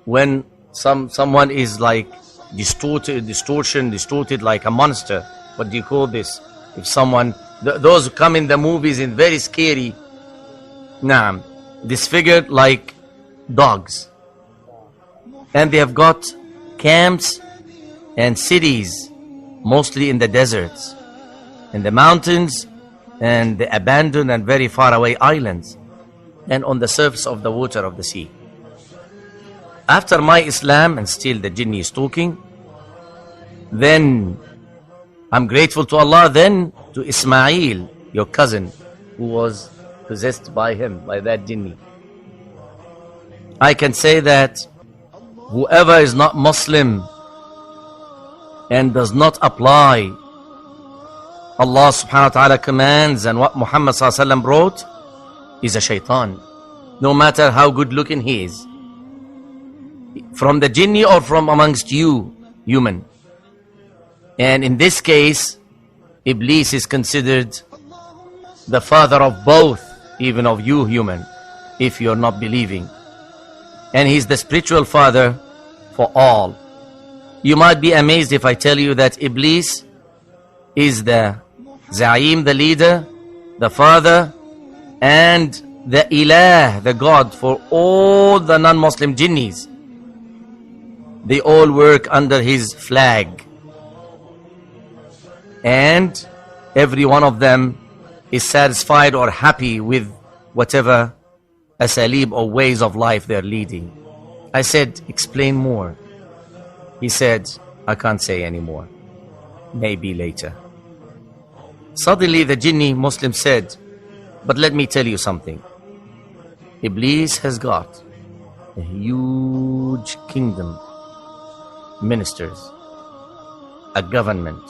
when someone is like distorted like a monster. What do you call this? If someone, those who come in the movies in very scary, disfigured like dogs. And they have got camps and cities, mostly in the deserts, in the mountains, and the abandoned and very far away islands, and on the surface of the water of the sea. After my Islam, and still the Jinni is talking, then I'm grateful to Allah, then to Ismail, your cousin, who was possessed by him, by that Jinni. I can say that whoever is not Muslim and does not apply Allah subhanahu wa ta'ala commands and what Muhammad ﷺ brought is a shaitan, no matter how good looking he is, from the jinni or from amongst you human. And in this case, Iblis is considered the father of both, even of you human, if you're not believing. And he's the spiritual father for all. You might be amazed if I tell you that Iblis is the Za'im, the leader, the father, and the Ilah, the God for all the non-Muslim jinnis. They all work under his flag. And every one of them is satisfied or happy with whatever asalib or ways of life they're leading. I said, explain more. He said, I can't say anymore. Maybe later. Suddenly the Jinni Muslim said, but let me tell you something. Iblis has got a huge kingdom, ministers, a government,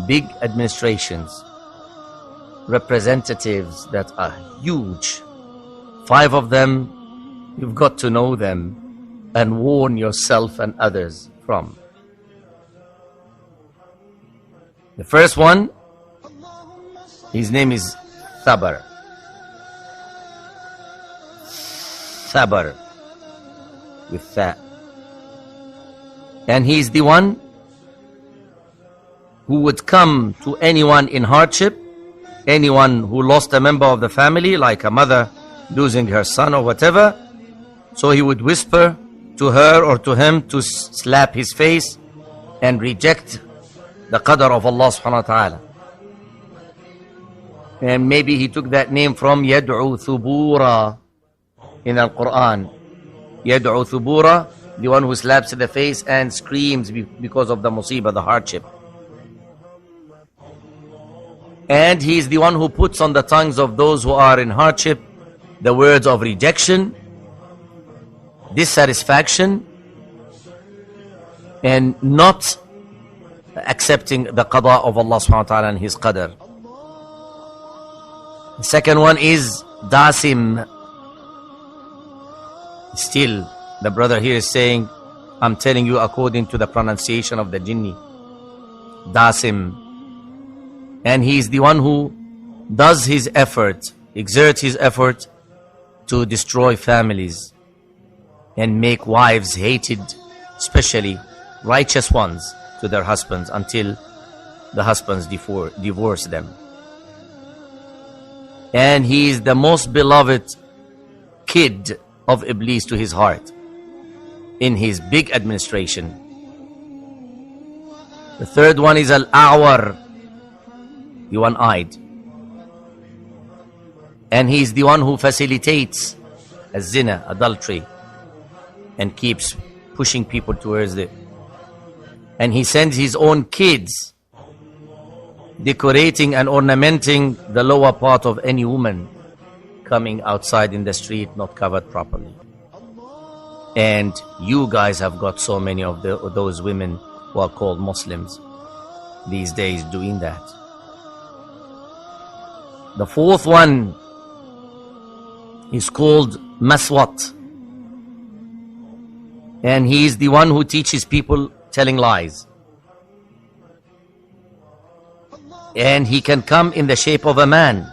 big administrations, representatives that are huge, 5 of them, you've got to know them and warn yourself and others from. The first one, his name is Thabar. Thabar, with that. And he's the one who would come to anyone in hardship, anyone who lost a member of the family, like a mother losing her son or whatever. So he would whisper to her or to him to slap his face and reject the qadr of Allah subhanahu wa ta'ala. And maybe he took that name from Yad'u Thubura in the Quran. Yad'u Thubura, the one who slaps the face and screams because of the musibah, the hardship. And he is the one who puts on the tongues of those who are in hardship the words of rejection, dissatisfaction, and not accepting the qada of Allah subhanahu wa ta'ala and his qadr. The second one is Dasim. Still, the brother here is saying, I'm telling you according to the pronunciation of the Jinni. Dasim. And he is the one who does his effort, exerts his effort to destroy families and make wives hated, especially righteous ones, to their husbands until the husbands divorce them. And he is the most beloved kid of Iblis to his heart in his big administration. The third one is Al-A'war, the one-eyed. And he is the one who facilitates zina, adultery, and keeps pushing people towards it. And he sends his own kids decorating and ornamenting the lower part of any woman coming outside in the street not covered properly. And you guys have got so many of those women who are called Muslims these days doing that. The fourth one is called Maswat. And he is the one who teaches people telling lies. And he can come in the shape of a man,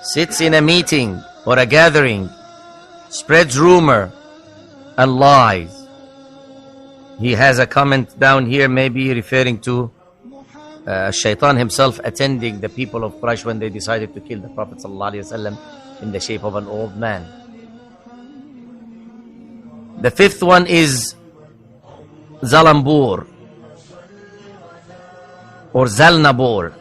sits in a meeting or a gathering, spreads rumor and lies. He has a comment down here, maybe referring to Shaitan himself attending the people of Quraysh when they decided to kill the Prophet ﷺ in the shape of an old man. The fifth one is Zalambur or Zalnabur,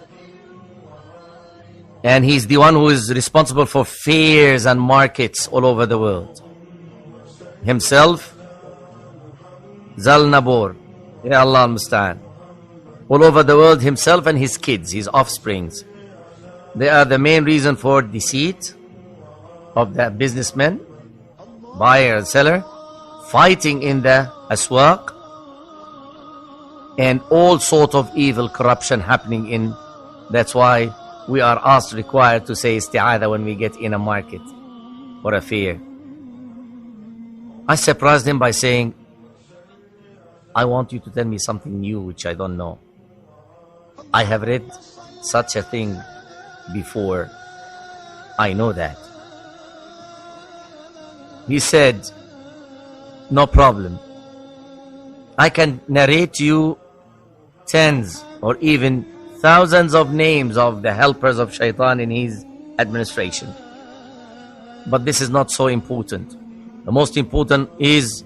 and he's the one who is responsible for fairs and markets all over the world. Himself, Zalnabur, Ya Allah al-Musta'an, all over the world, himself and his kids, his offsprings. They are the main reason for deceit of the businessmen, buyer and seller, fighting in the aswaq, and all sort of evil corruption happening in. That's why we are asked, required to say isti'adha when we get in a market or a fair. I surprised him by saying, I want you to tell me something new which I don't know. I have read such a thing before. I know that. He said, no problem. I can narrate to you tens or even thousands of names of the helpers of Shaitan in his administration. But this is not so important. The most important is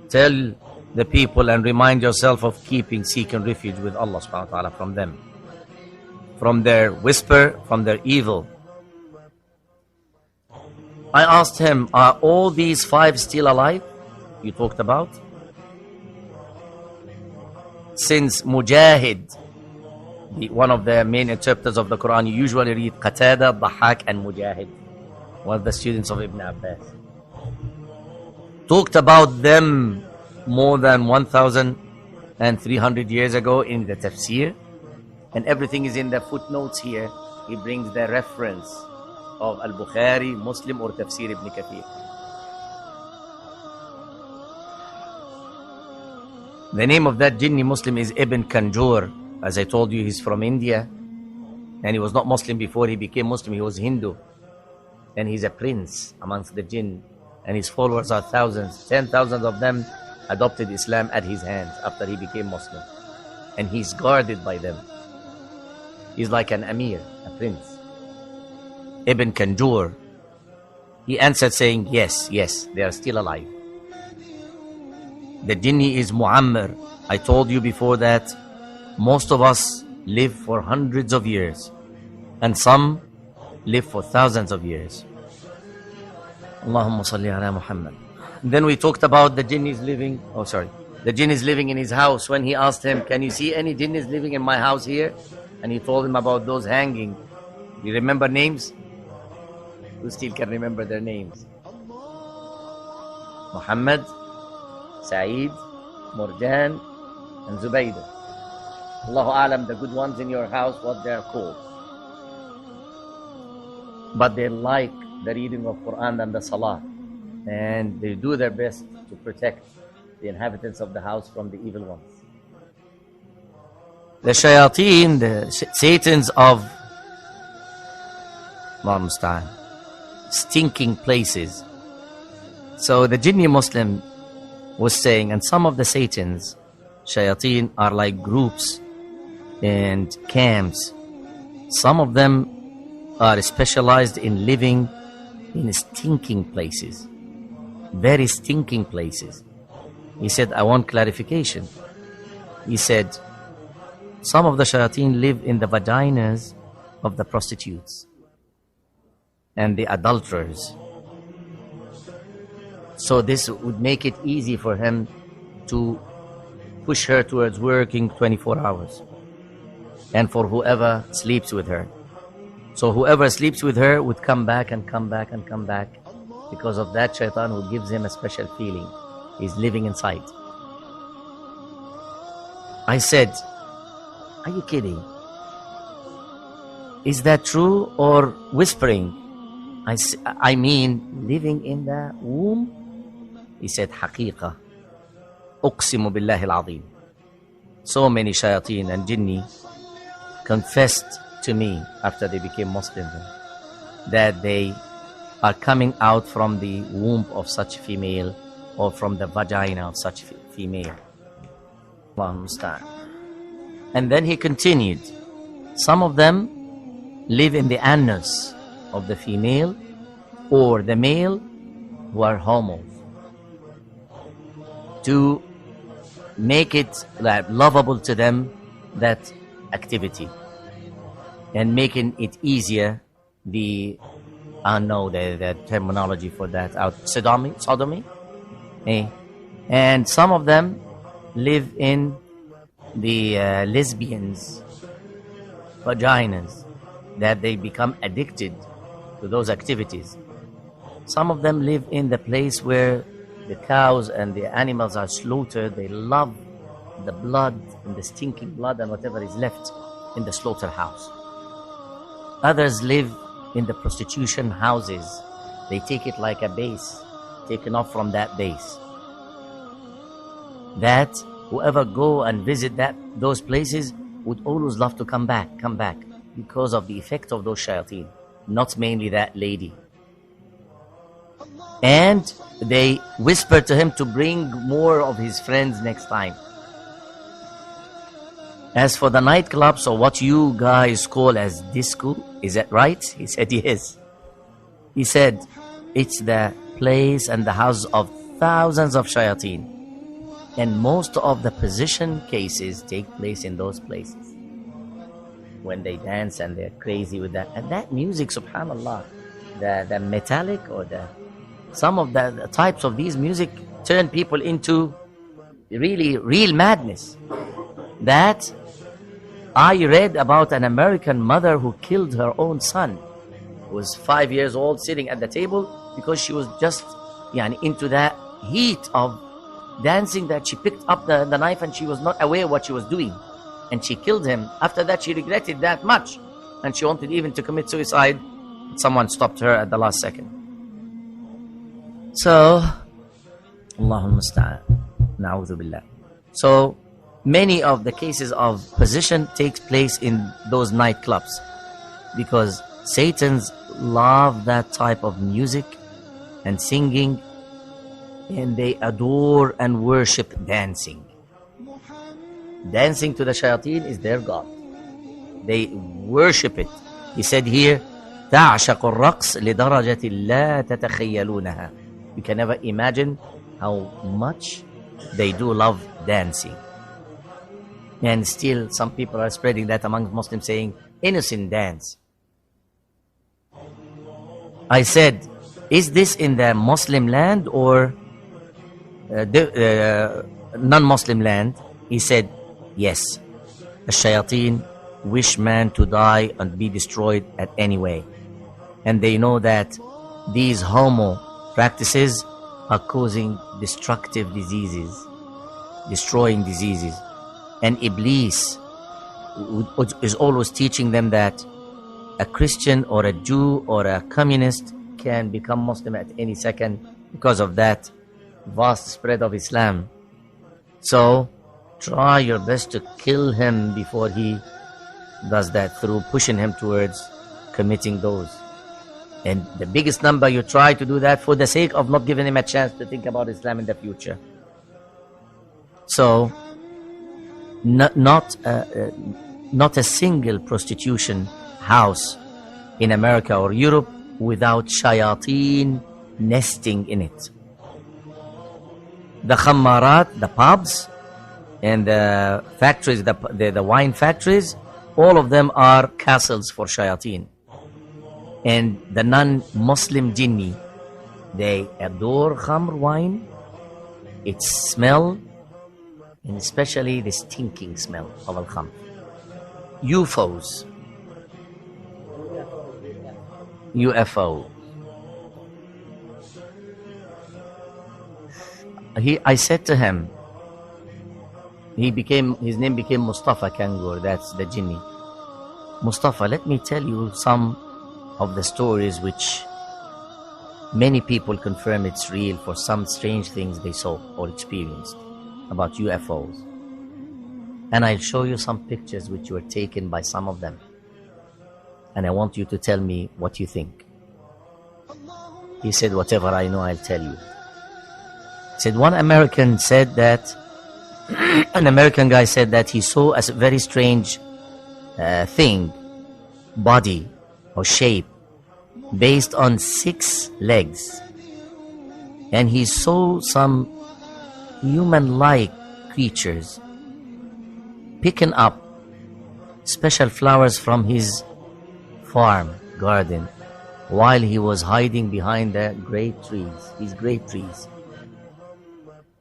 tell the people and remind yourself of seeking refuge with Allah subhanahu wa ta'ala from them, from their whisper, from their evil. I asked him, are all these 5 still alive you talked about? Since Mujahid, one of the main interpreters of the Quran, you usually read Qatada, Dhahak and Mujahid, one of the students of Ibn Abbas, talked about them more than 1,000 and 300 years ago in the tafsir, and everything is in the footnotes here. He brings the reference of Al-Bukhari, Muslim, or Tafsir Ibn Kathir. The name of that Jinni Muslim is Ibn Kanjur. As I told you, he's from India, and he was not Muslim before he became Muslim. He was Hindu, and he's a prince amongst the jinn, and his followers are thousands. 10,000 of them adopted Islam at his hands after he became Muslim, and he's guarded by them. He's like an Amir, a prince. Ibn Kanjur, he answered saying, yes, they are still alive. The Jinni is Muammar. I told you before that most of us live for hundreds of years, and some live for thousands of years. Allahumma salli ala Muhammad. Then we talked about the Jinnis living, the Jinn is living in his house. When he asked him, can you see any Jinnis living in my house here? And he told him about those hanging. Do you remember names? Who still can remember their names? Muhammad, Saeed, Murjan, and Zubaydah. Allahu Alam, the good ones in your house, what they are called. But they like the reading of Quran and the Salah, and they do their best to protect the inhabitants of the house from the evil ones. The shayateen, the satans of stinking places. So the Jinni Muslim was saying, and some of the satans, shayateen, are like groups and camps. Some of them are specialized in living in stinking places, very stinking places. He said, I want clarification. He said, some of the shayateen live in the vaginas of the prostitutes and the adulterers. So this would make it easy for him to push her towards working 24 hours, and for whoever sleeps with her. So whoever sleeps with her would come back and come back and come back, because of that shaitan who gives him a special feeling. He's living inside. I said, are you kidding? Is that true or whispering? I mean, living in the womb? He said, حقيقة. أقسم بالله العظيم. So many shayateen and jinni confessed to me after they became Muslims that they are coming out from the womb of such female, or from the vagina of such female. Allahu musta'an. And then he continued, some of them live in the anus of the female or the male who are homos, to make it lovable to them, that activity, and making it easier, the terminology for that, sodomy. And some of them live in the lesbians' vaginas, that they become addicted to those activities. Some of them live in the place where the cows and the animals are slaughtered. They love the blood and the stinking blood and whatever is left in the slaughterhouse. Others live in the prostitution houses. They take it like a base, taken off from that base. That whoever go and visit those places would always love to come back, because of the effect of those shayateen, not mainly that lady. And they whisper to him to bring more of his friends next time. As for the nightclubs, or what you guys call as disco, is that right? He said yes. He said it's the place and the house of thousands of shayateen, and most of the possession cases take place in those places, when they dance and they're crazy with that. And that music, subhanallah, the metallic, or some of the types of these music turn people into really real madness. That I read about an American mother who killed her own son, who was 5 years old, sitting at the table, because she was just into that heat of dancing that she picked up the knife and she was not aware what she was doing. And she killed him. After that, she regretted that much. And she wanted even to commit suicide. Someone stopped her at the last second. So, Allahumma musta'an. Na'udhu billah. So, many of the cases of possession takes place in those nightclubs. Because Satans love that type of music and singing. And they adore and worship dancing. Dancing to the shayateen is their god. They worship it. He said here, تعشق الرقص لدرجة لا تتخيلونها. You can never imagine how much they do love dancing. And still some people are spreading that among Muslims, saying innocent dance. I said, is this in the Muslim land or non-Muslim land? He said, yes. The shayateen wish man to die and be destroyed at any way. And they know that these homo practices are causing destructive diseases, destroying diseases. And Iblis is always teaching them that a Christian or a Jew or a communist can become Muslim at any second because of that vast spread of Islam. So try your best to kill him before he does that, through pushing him towards committing those. And the biggest number, you try to do that for the sake of not giving him a chance to think about Islam in the future. So not a single prostitution house in America or Europe without shayateen nesting in it. The khammarat, the pubs, and the factories, the wine factories, all of them are castles for shayateen. And the non-Muslim Jinni, they adore khamr, wine, its smell, and especially the stinking smell of al-khamr. UFOs. UFO. I said to him, his name became Mustafa Kanjur, that's the Jinni. Mustafa, let me tell you some of the stories which many people confirm it's real for some strange things they saw or experienced about UFOs. And I'll show you some pictures which were taken by some of them. And I want you to tell me what you think. He said, whatever I know, I'll tell you. He said, one American said that, an American guy said that he saw a very strange thing, body or shape, based on 6 legs. And he saw some human-like creatures picking up special flowers from his farm, garden, while he was hiding behind the great trees, these great trees.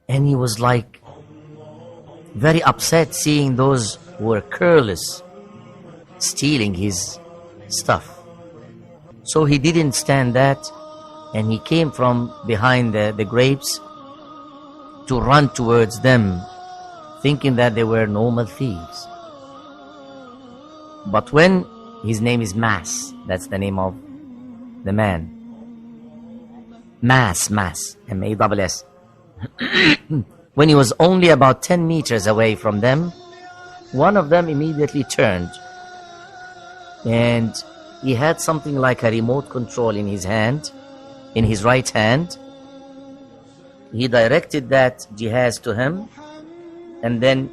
And he was like very upset seeing those who were careless stealing his stuff. So he didn't stand that, and he came from behind the grapes to run towards them, thinking that they were normal thieves. But when his name is Mass, that's the name of the man. Mass, M-A-S-S. When he was only about 10 meters away from them, one of them immediately turned, and he had something like a remote control in his hand, in his right hand. He directed that jihaz to him and then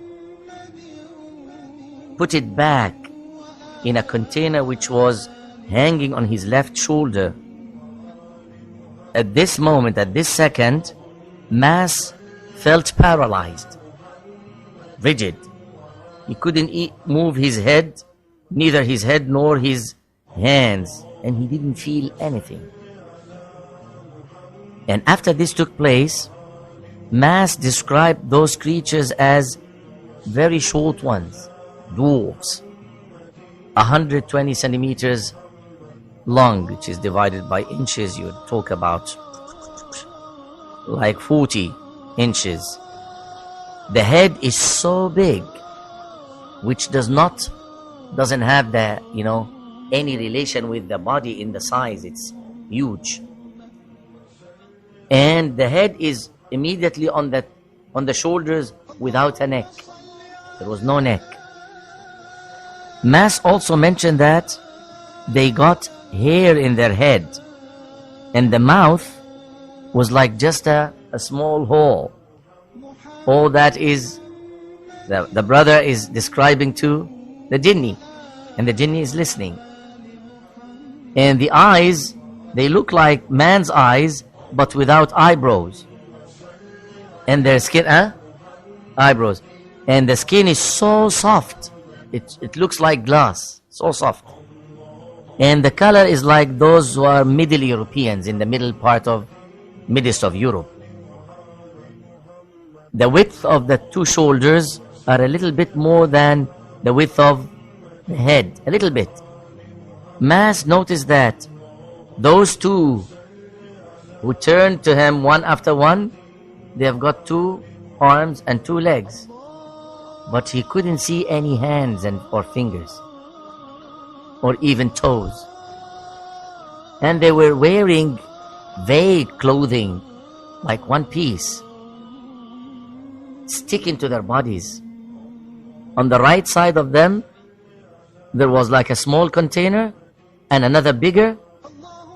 put it back in a container which was hanging on his left shoulder. At this moment, at this second, Mass felt paralyzed, rigid. He couldn't move his head, neither his head nor his hands, and he didn't feel anything. And after this took place, Mass described those creatures as very short ones, dwarfs, 120 centimeters long, which is divided by inches. You talk about like 40 inches The head is so big, which doesn't have the, any relation with the body in the size. It's huge. And the head is immediately on the shoulders without a neck. There was no neck. Mass also mentioned that they got hair in their head, and the mouth was like just a small hole. All that is, the brother is describing to the Jinni, and the Jinni is listening. And the eyes, they look like man's eyes, but without eyebrows. And their skin, eyebrows. And the skin is so soft. It looks like glass, so soft. And the color is like those who are Middle Europeans in the midst of Europe. The width of the two shoulders are a little bit more than the width of the head, a little bit. Mass noticed that those two who turned to him one after one, they have got 2 arms and 2 legs. But he couldn't see any hands or fingers, or even toes. And they were wearing vague clothing, like one piece, sticking to their bodies. On the right side of them, there was like a small container and another bigger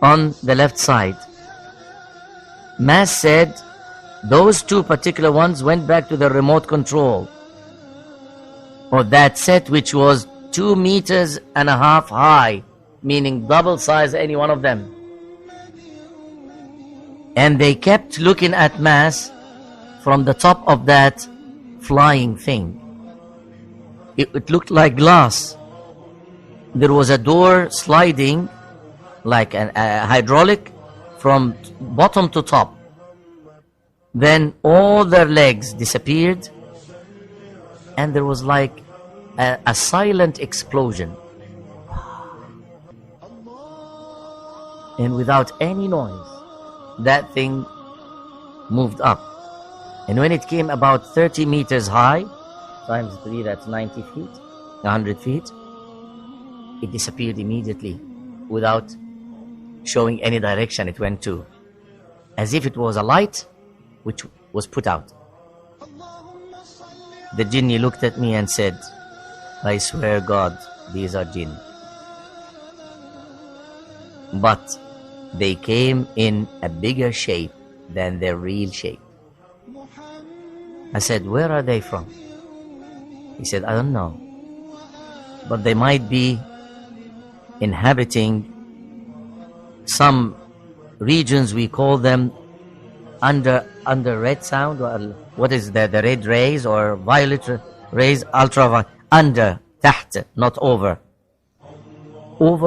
on the left side. Mass said those 2 particular ones went back to the remote control of that set, which was 2.5 meters high, meaning double size any one of them. And they kept looking at Mass from the top of that flying thing. It looked like glass. There was a door sliding like a hydraulic from bottom to top. Then all their legs disappeared, and there was like a silent explosion. And without any noise, that thing moved up. And when it came about 30 meters high, times 3, that's 90 feet, 100 feet, it disappeared immediately without showing any direction it went to, as if it was a light which was put out. The Jinni looked at me and said, I swear God, these are jinn. But they came in a bigger shape than their real shape. I said, where are they from? He said, I don't know. But they might be inhabiting some regions, we call them under red sound, or what is the red rays or violet rays, ultraviolet, under, taht, not over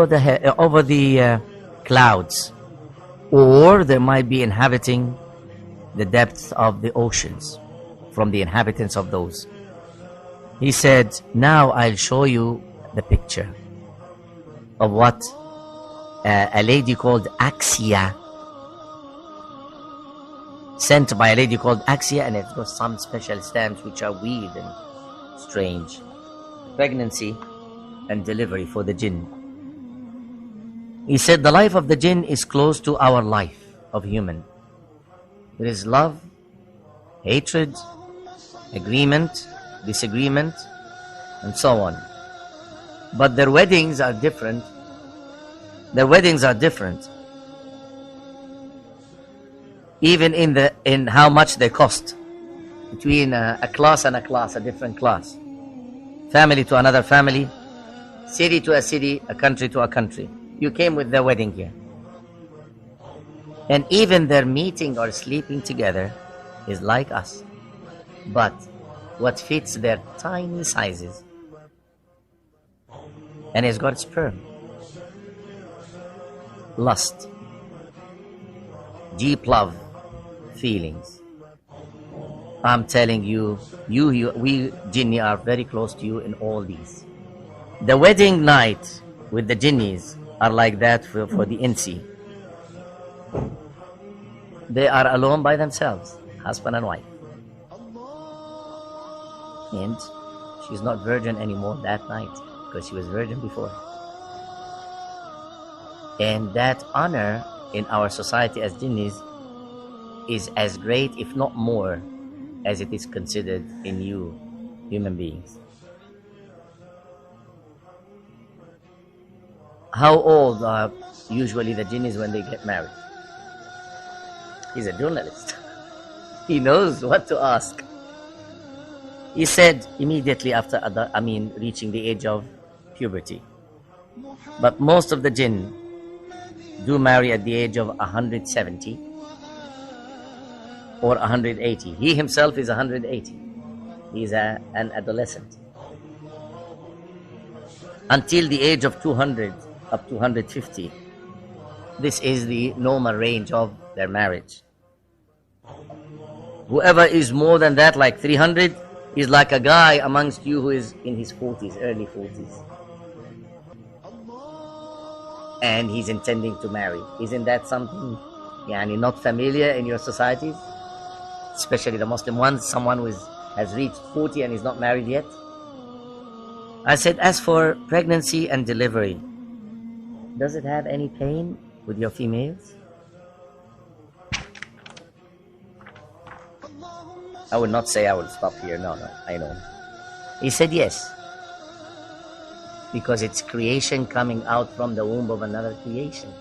the clouds. Or they might be inhabiting the depths of the oceans, from the inhabitants of those. He said, now I'll show you the picture of what a lady called Axia, sent by a lady called Axia, and it's got some special stamps which are weird and strange. Pregnancy and delivery for the jinn. He said the life of the jinn is close to our life of human. There is love, hatred, agreement, disagreement, and so on. But their weddings are different. Their weddings are different. Even in how much they cost. Between a class and a class, a different class. Family to another family. City to a city, a country to a country. You came with their wedding here. And even their meeting or sleeping together is like us. But what fits their tiny sizes. And it's got sperm. Lust. Deep love. Feelings. I'm telling you, we Jinni are very close to you in all these. The wedding night with the Jinnis are like that for the Insi. They are alone by themselves, husband and wife. And she's not virgin anymore that night because she was virgin before. And that honor in our society as jinnis is as great, if not more, as it is considered in you human beings. How old are usually the jinnis when they get married? He's a journalist. He knows what to ask. He said immediately after reaching the age of puberty. But most of the jinn do marry at the age of 170 or 180. He himself is 180. He's an adolescent. Until the age of 200, up to 150. This is the normal range of their marriage. Whoever is more than that, like 300, is like a guy amongst you who is in his 40s, early 40s. And he's intending to marry. Isn't that something not familiar in your societies? Especially the Muslim ones, someone who has reached 40 and is not married yet. I said, as for pregnancy and delivery, does it have any pain with your females? I would not say I would stop here. No, I know. He said yes. Because it's creation coming out from the womb of another creation.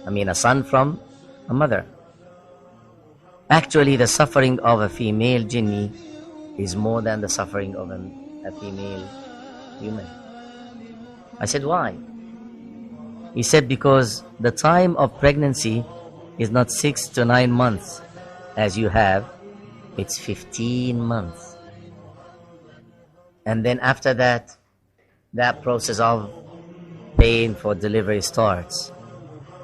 A son from a mother. Actually, the suffering of a female jinni is more than the suffering of a female human. I said, why? He said, because the time of pregnancy is not 6 to 9 months as you have, it's 15 months. And then after that, that process of pain for delivery starts,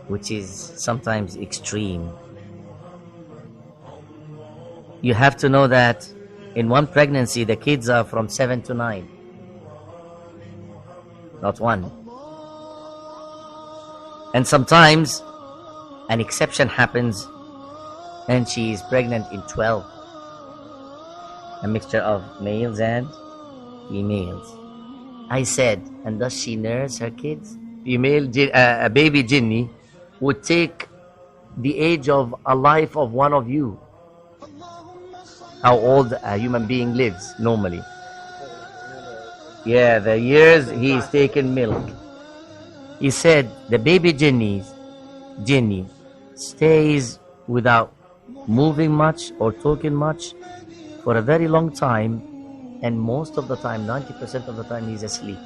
which is sometimes extreme. You have to know that in one pregnancy, the kids are from 7 to 9. Not one. And sometimes an exception happens and she is pregnant in 12. A mixture of males and females. I said, and does she nurse her kids? A baby jinni would take the age of a life of one of you. How old a human being lives normally. Yeah, the years he's taken milk. He said the baby jinni stays without moving much or talking much for a very long time, and most of the time, 90% of the time, he's asleep.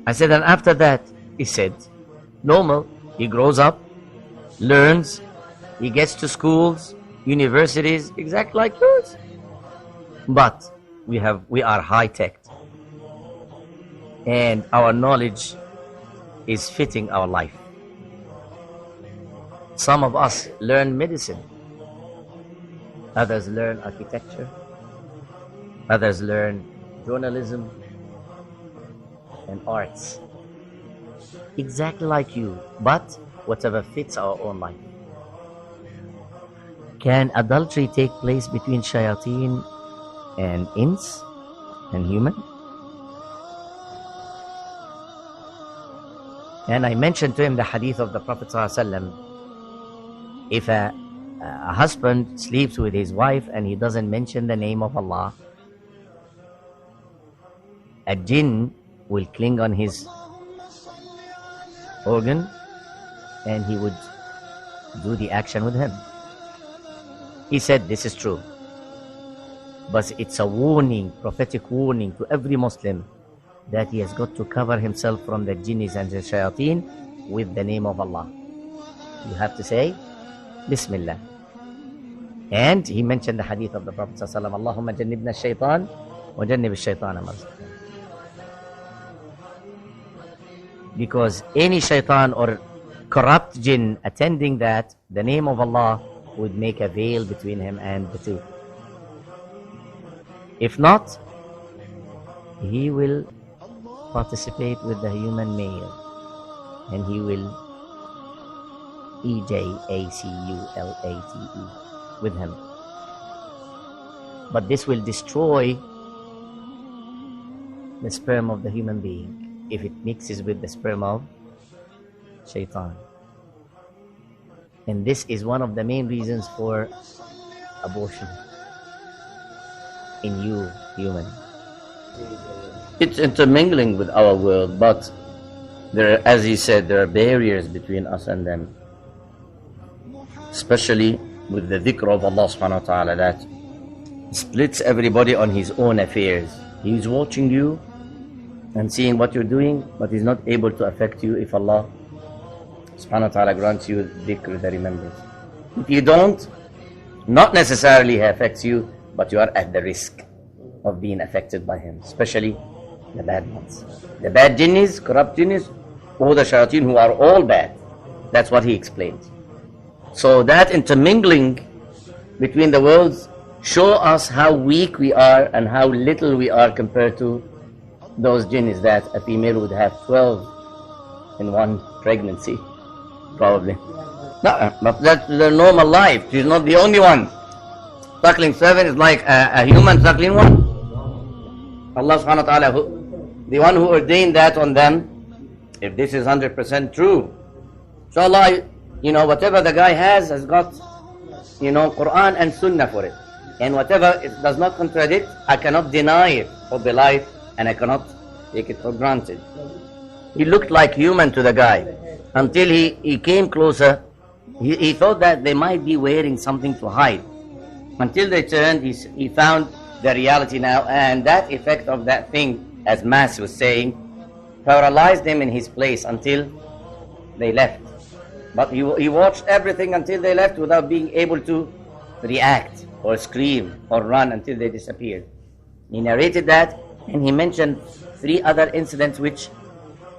I said, and after that, he said, normal, he grows up, learns, he gets to schools, universities, exactly like yours. But we are high-tech, and our knowledge is fitting our life. Some of us learn medicine, others learn architecture, others learn journalism and arts. Exactly like you, but whatever fits our own life. Can adultery take place between shayateen and ins and human? And I mentioned to him the hadith of the Prophet ﷺ. If a husband sleeps with his wife and he doesn't mention the name of Allah, a jinn will cling on his organ and he would do the action with him. He said this is true, but it's a warning, prophetic warning to every Muslim that he has got to cover himself from the jinnis and the shayateen with the name of Allah. You have to say Bismillah. And he mentioned the hadith of the Prophet ﷺ, Allahumma jannibna shaitan wa jannib shaitana marzaqna. Because any shaitan or corrupt jinn attending that, the name of Allah would make a veil between him and the two. If not, he will participate with the human male and he will ejacule with him. But this will destroy the sperm of the human being if it mixes with the sperm of shaitan. And this is one of the main reasons for abortion in you, human. It's intermingling with our world, but there, as he said, there are barriers between us and them. Especially with the dhikr of Allah subhanahu wa ta'ala that splits everybody on his own affairs. He's watching you and seeing what you're doing, but he's not able to affect you if Allah subhanahu wa ta'ala grants you dhikr, the remembrance. If you don't, not necessarily he affects you, but you are at the risk of being affected by him, especially the bad ones. The bad jinnis, corrupt jinnis, or the shayateen who are all bad. That's what he explained. So that intermingling between the worlds show us how weak we are and how little we are compared to those jinnis that a female would have 12 in one pregnancy, probably. No, but that's the normal life. She's not the only one. Suckling 7 is like a human suckling 1. Allah subhanahu wa ta'ala, the one who ordained that on them, if this is 100% true, so Allah, whatever the guy has got, Quran and Sunnah for it. And whatever it does not contradict, I cannot deny it or belie it, and I cannot take it for granted. He looked like human to the guy until he came closer. He thought that they might be wearing something to hide. Until they turned, he found the reality now, and that effect of that thing, as Mas was saying, paralyzed him in his place until they left. But he watched everything until they left without being able to react or scream or run until they disappeared. He narrated that, and he mentioned 3 other incidents which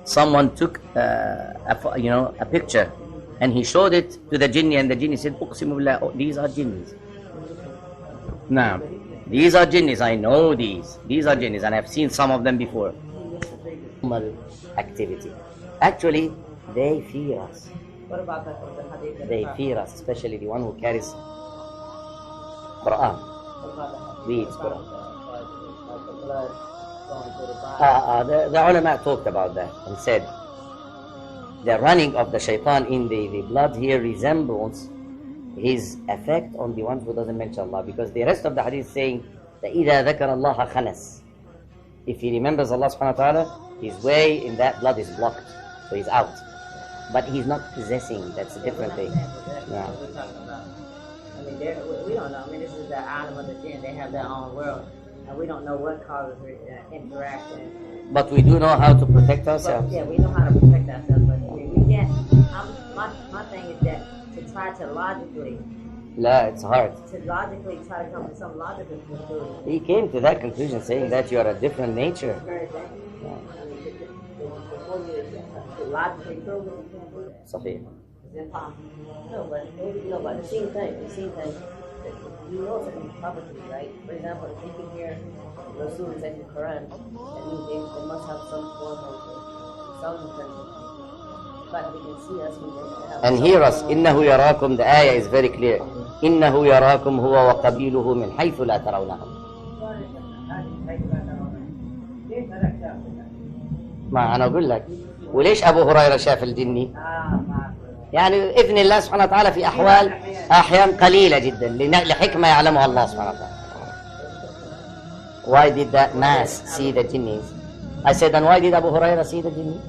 someone took a picture, and he showed it to the Jinni, and the Jinni said, "Uqsimu billah, these are Jinnis." Now, these are Jinnis, I know these are Jinnis, and I've seen some of them before. Activity. Actually, they fear us. What about the hadith? They fear us, especially the one who carries Quran, reads Quran. The ulama talked about that and said the running of the shaitan in the blood here resembles his effect on the ones who doesn't mention Allah, because the rest of the hadith is saying that إِذَا ذَكَرَ اللَّهَ خَنَسْ, if he remembers Allah subhanahu wa ta'ala, his way in that blood is blocked, so he's out. But he's not possessing, that's a different thing. Yeah. We don't know. This is the island of the jinn. They have their own world, and we don't know what causes interaction. But we do know how to protect ourselves. Yeah, we know how to protect ourselves, but we can't. My thing is that to try to logically. It's hard. To logically try to come to some logical conclusion. He came to that conclusion saying that you are a different nature. Very dangerous. Before you logically prove it, you can't do that. Sahih. It's impossible. No, but the same thing. You know something publicly, right? For example, if you can hear Rasul say the Quran, that means they must have some form of sound principle. But they can see us. And hear us. إِنَّهُ يَرَاكُمْ, the ayah is very clear. إِنَّهُ يَرَاكُمْ هُوَ وَقَبِيلُهُ مِنْ حَيْثُ لَا تَرَوْنَهُمْ. ما أنا أقول لك، وليش أبو هريرة شاف الجني؟ يعني بإذن الله سبحانه وتعالى في أحيان قليلة جدا لحكمة يعلمها الله سبحانه وتعالى. Why did that mass see the jinnis? I said, and why did Abu Hurairah see the jinni?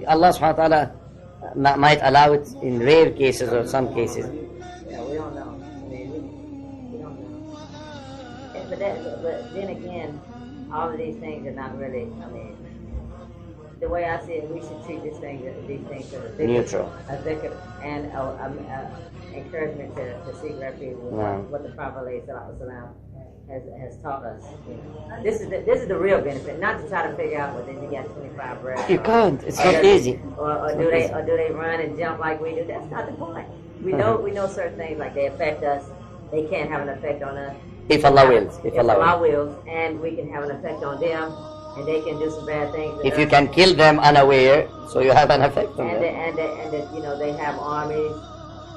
Allah subhanahu wa ta'ala might allow it in rare cases or some cases. Yeah, we don't know. We don't know. But then again, all of these things are not really, the way I see it, we should treat these things as a neutral, and encouragement to seek refuge with what the Prophet has taught us. This is the real benefit, not to try to figure out whether you got 25 breaths. You can't. It's not easy. Or do they run and jump like we do? That's not the point. We know certain things, like they affect us. They can't have an effect on us. If Allah wills. If Allah wills, and we can have an effect on them. And they can do some bad things. If you can kill them unaware, so you have an effect on them. And they have armies,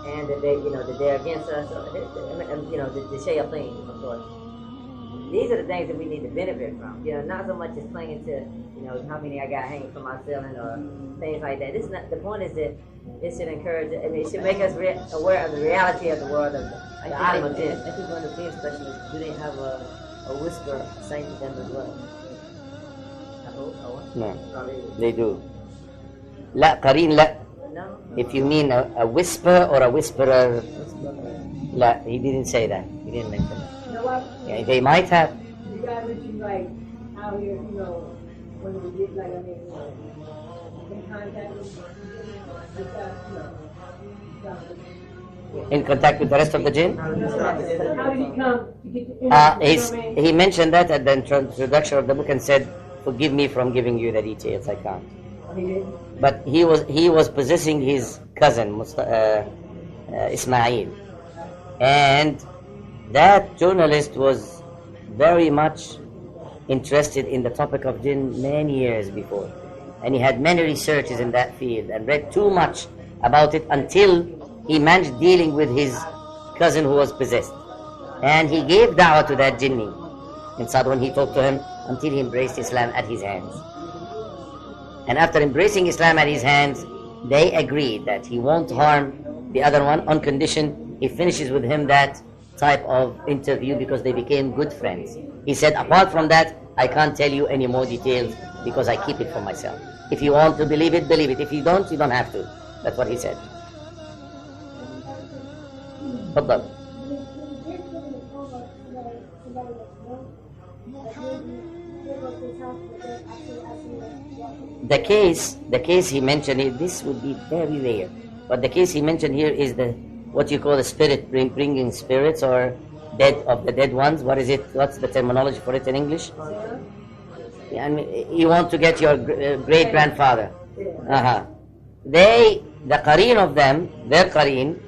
and that they're against us. The shayateen, of course. These are the things that we need to benefit from. Not so much as clinging to, how many I got hanging from my ceiling or things like that. This is not the point. Is that it should encourage. It should make us aware of the reality of the world of the animal jinn. I think one of the things, especially, do they have a whisper saying to them as well? No, they do. لا قرين لا. No. If you mean a whisper or a whisperer, لا, he didn't say that. He didn't mention that. You know what? Yeah, they might have. You guys mentioned like out here, when we get like in contact with In contact with the rest of the jinn? how did he come to get the He mentioned that at the introduction of the book and said, "Forgive me from giving you the details. I can't." But he was possessing his cousin Ismail, and that journalist was very much interested in the topic of jinn many years before, and he had many researches in that field and read too much about it until he managed dealing with his cousin who was possessed, and he gave da'wah to that jinni in Sadwan. He talked to him until he embraced Islam at his hands. And after embracing Islam at his hands, they agreed that he won't harm the other one on condition he finishes with him that type of interview, because they became good friends. He said, apart from that, I can't tell you any more details because I keep it for myself. If you want to believe it, believe it. If you don't, you don't have to. That's what he said. تفضل. The case he mentioned here, this would be very rare, but the case he mentioned here is what you call the spirit, bringing spirits or of the dead ones. What is it? What's the terminology for it in English? And you want to get your great grandfather. The qareen of them, their qareen,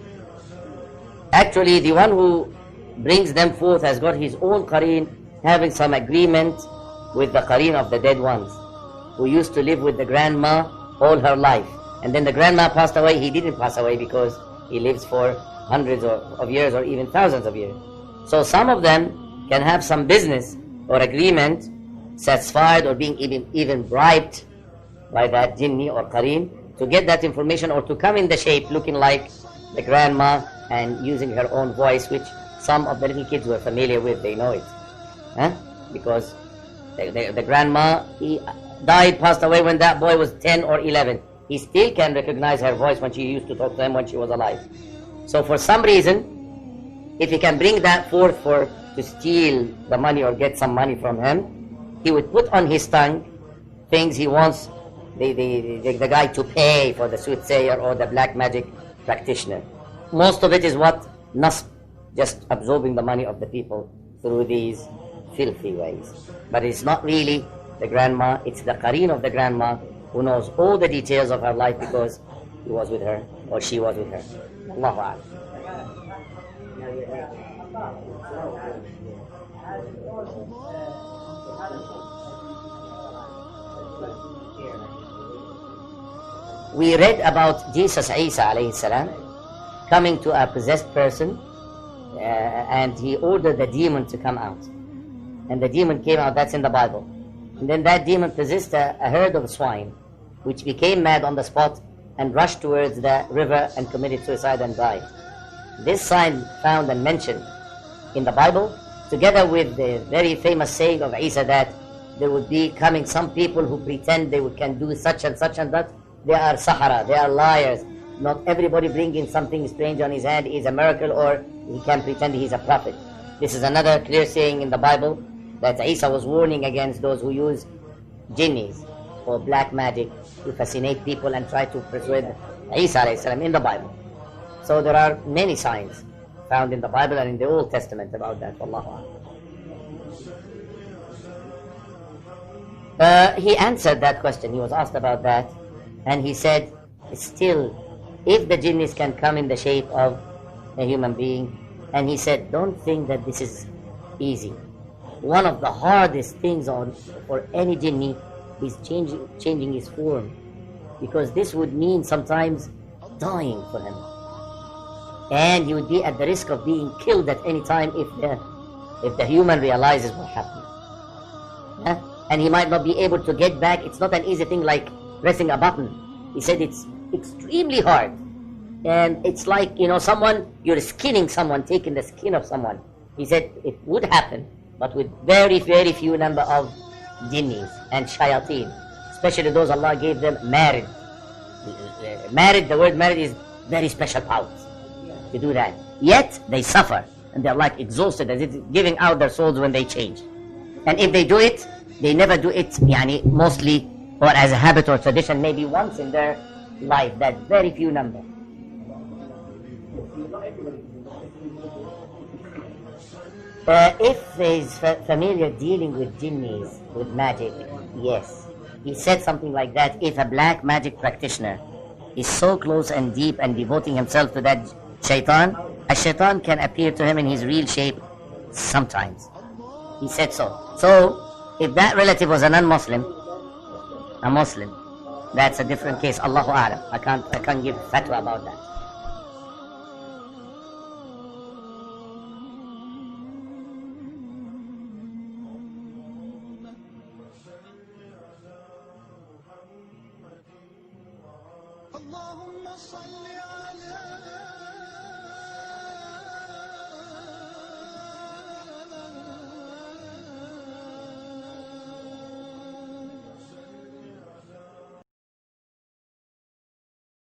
actually the one who brings them forth has got his own qareen, having some agreement with the qareen of the dead ones, who used to live with the grandma all her life. And then the grandma passed away. He didn't pass away because he lives for hundreds of years or even thousands of years. So some of them can have some business or agreement satisfied or being even bribed by that jinni or qareen to get that information, or to come in the shape looking like the grandma and using her own voice, which some of the little kids were familiar with. They know it. Because the grandma, he died, passed away when that boy was 10 or 11. He still can recognize her voice when she used to talk to him when she was alive. So for some reason, if he can bring that forth to steal the money or get some money from him, he would put on his tongue things he wants the guy to pay for, the soothsayer or the black magic practitioner. Most of it is what nasb, just absorbing the money of the people through these filthy ways. But it's not really the grandma, it's the qareen of the grandma who knows all the details of her life because he was with her or she was with her. Allahu Akbar. We read about Jesus Isa alayhi salam coming to a possessed person, and he ordered the demon to come out. And the demon came out, that's in the Bible. And then that demon possessed a herd of swine, which became mad on the spot and rushed towards the river and committed suicide and died. This sign found and mentioned in the Bible, together with the very famous saying of Isa that there would be coming some people who pretend they can do such and such and that. They are sahara, they are liars. Not everybody bringing something strange on his hand is a miracle, or he can pretend he's a prophet. This is another clear saying in the Bible that Isa was warning against those who use jinnis or black magic to fascinate people and try to persuade Isa alayhi salam in the Bible. So there are many signs found in the Bible and in the Old Testament about that. Wallahu a'lam. He answered that question. He was asked about that, and he said, still, if the jinnis can come in the shape of a human being, and he said, don't think that this is easy. One of the hardest things for any jinni is changing his form, because this would mean sometimes dying for him, and he would be at the risk of being killed at any time if the if the human realizes what happened. Yeah? And he might not be able to get back. It's not an easy thing like pressing a button. He said it's extremely hard. And it's like, someone, you're skinning someone, taking the skin of someone. He said it would happen, but with very, very few number of jinnis and shayateen, especially those Allah gave them married. Married, the word married is very special powers to do that. Yet they suffer and they're like exhausted, as it's giving out their souls when they change. And if they do it, they never do it mostly or as a habit or tradition, maybe once in their life. That very few number. If there is familiar dealing with jinnis, with magic, yes. He said something like that. If a black magic practitioner is so close and deep and devoting himself to that shaitan, a shaitan can appear to him in his real shape sometimes. He said so. So, if that relative was a non-Muslim, a Muslim, that's a different case. Allahu A'lam. I can't give fatwa about that. اللهم صل على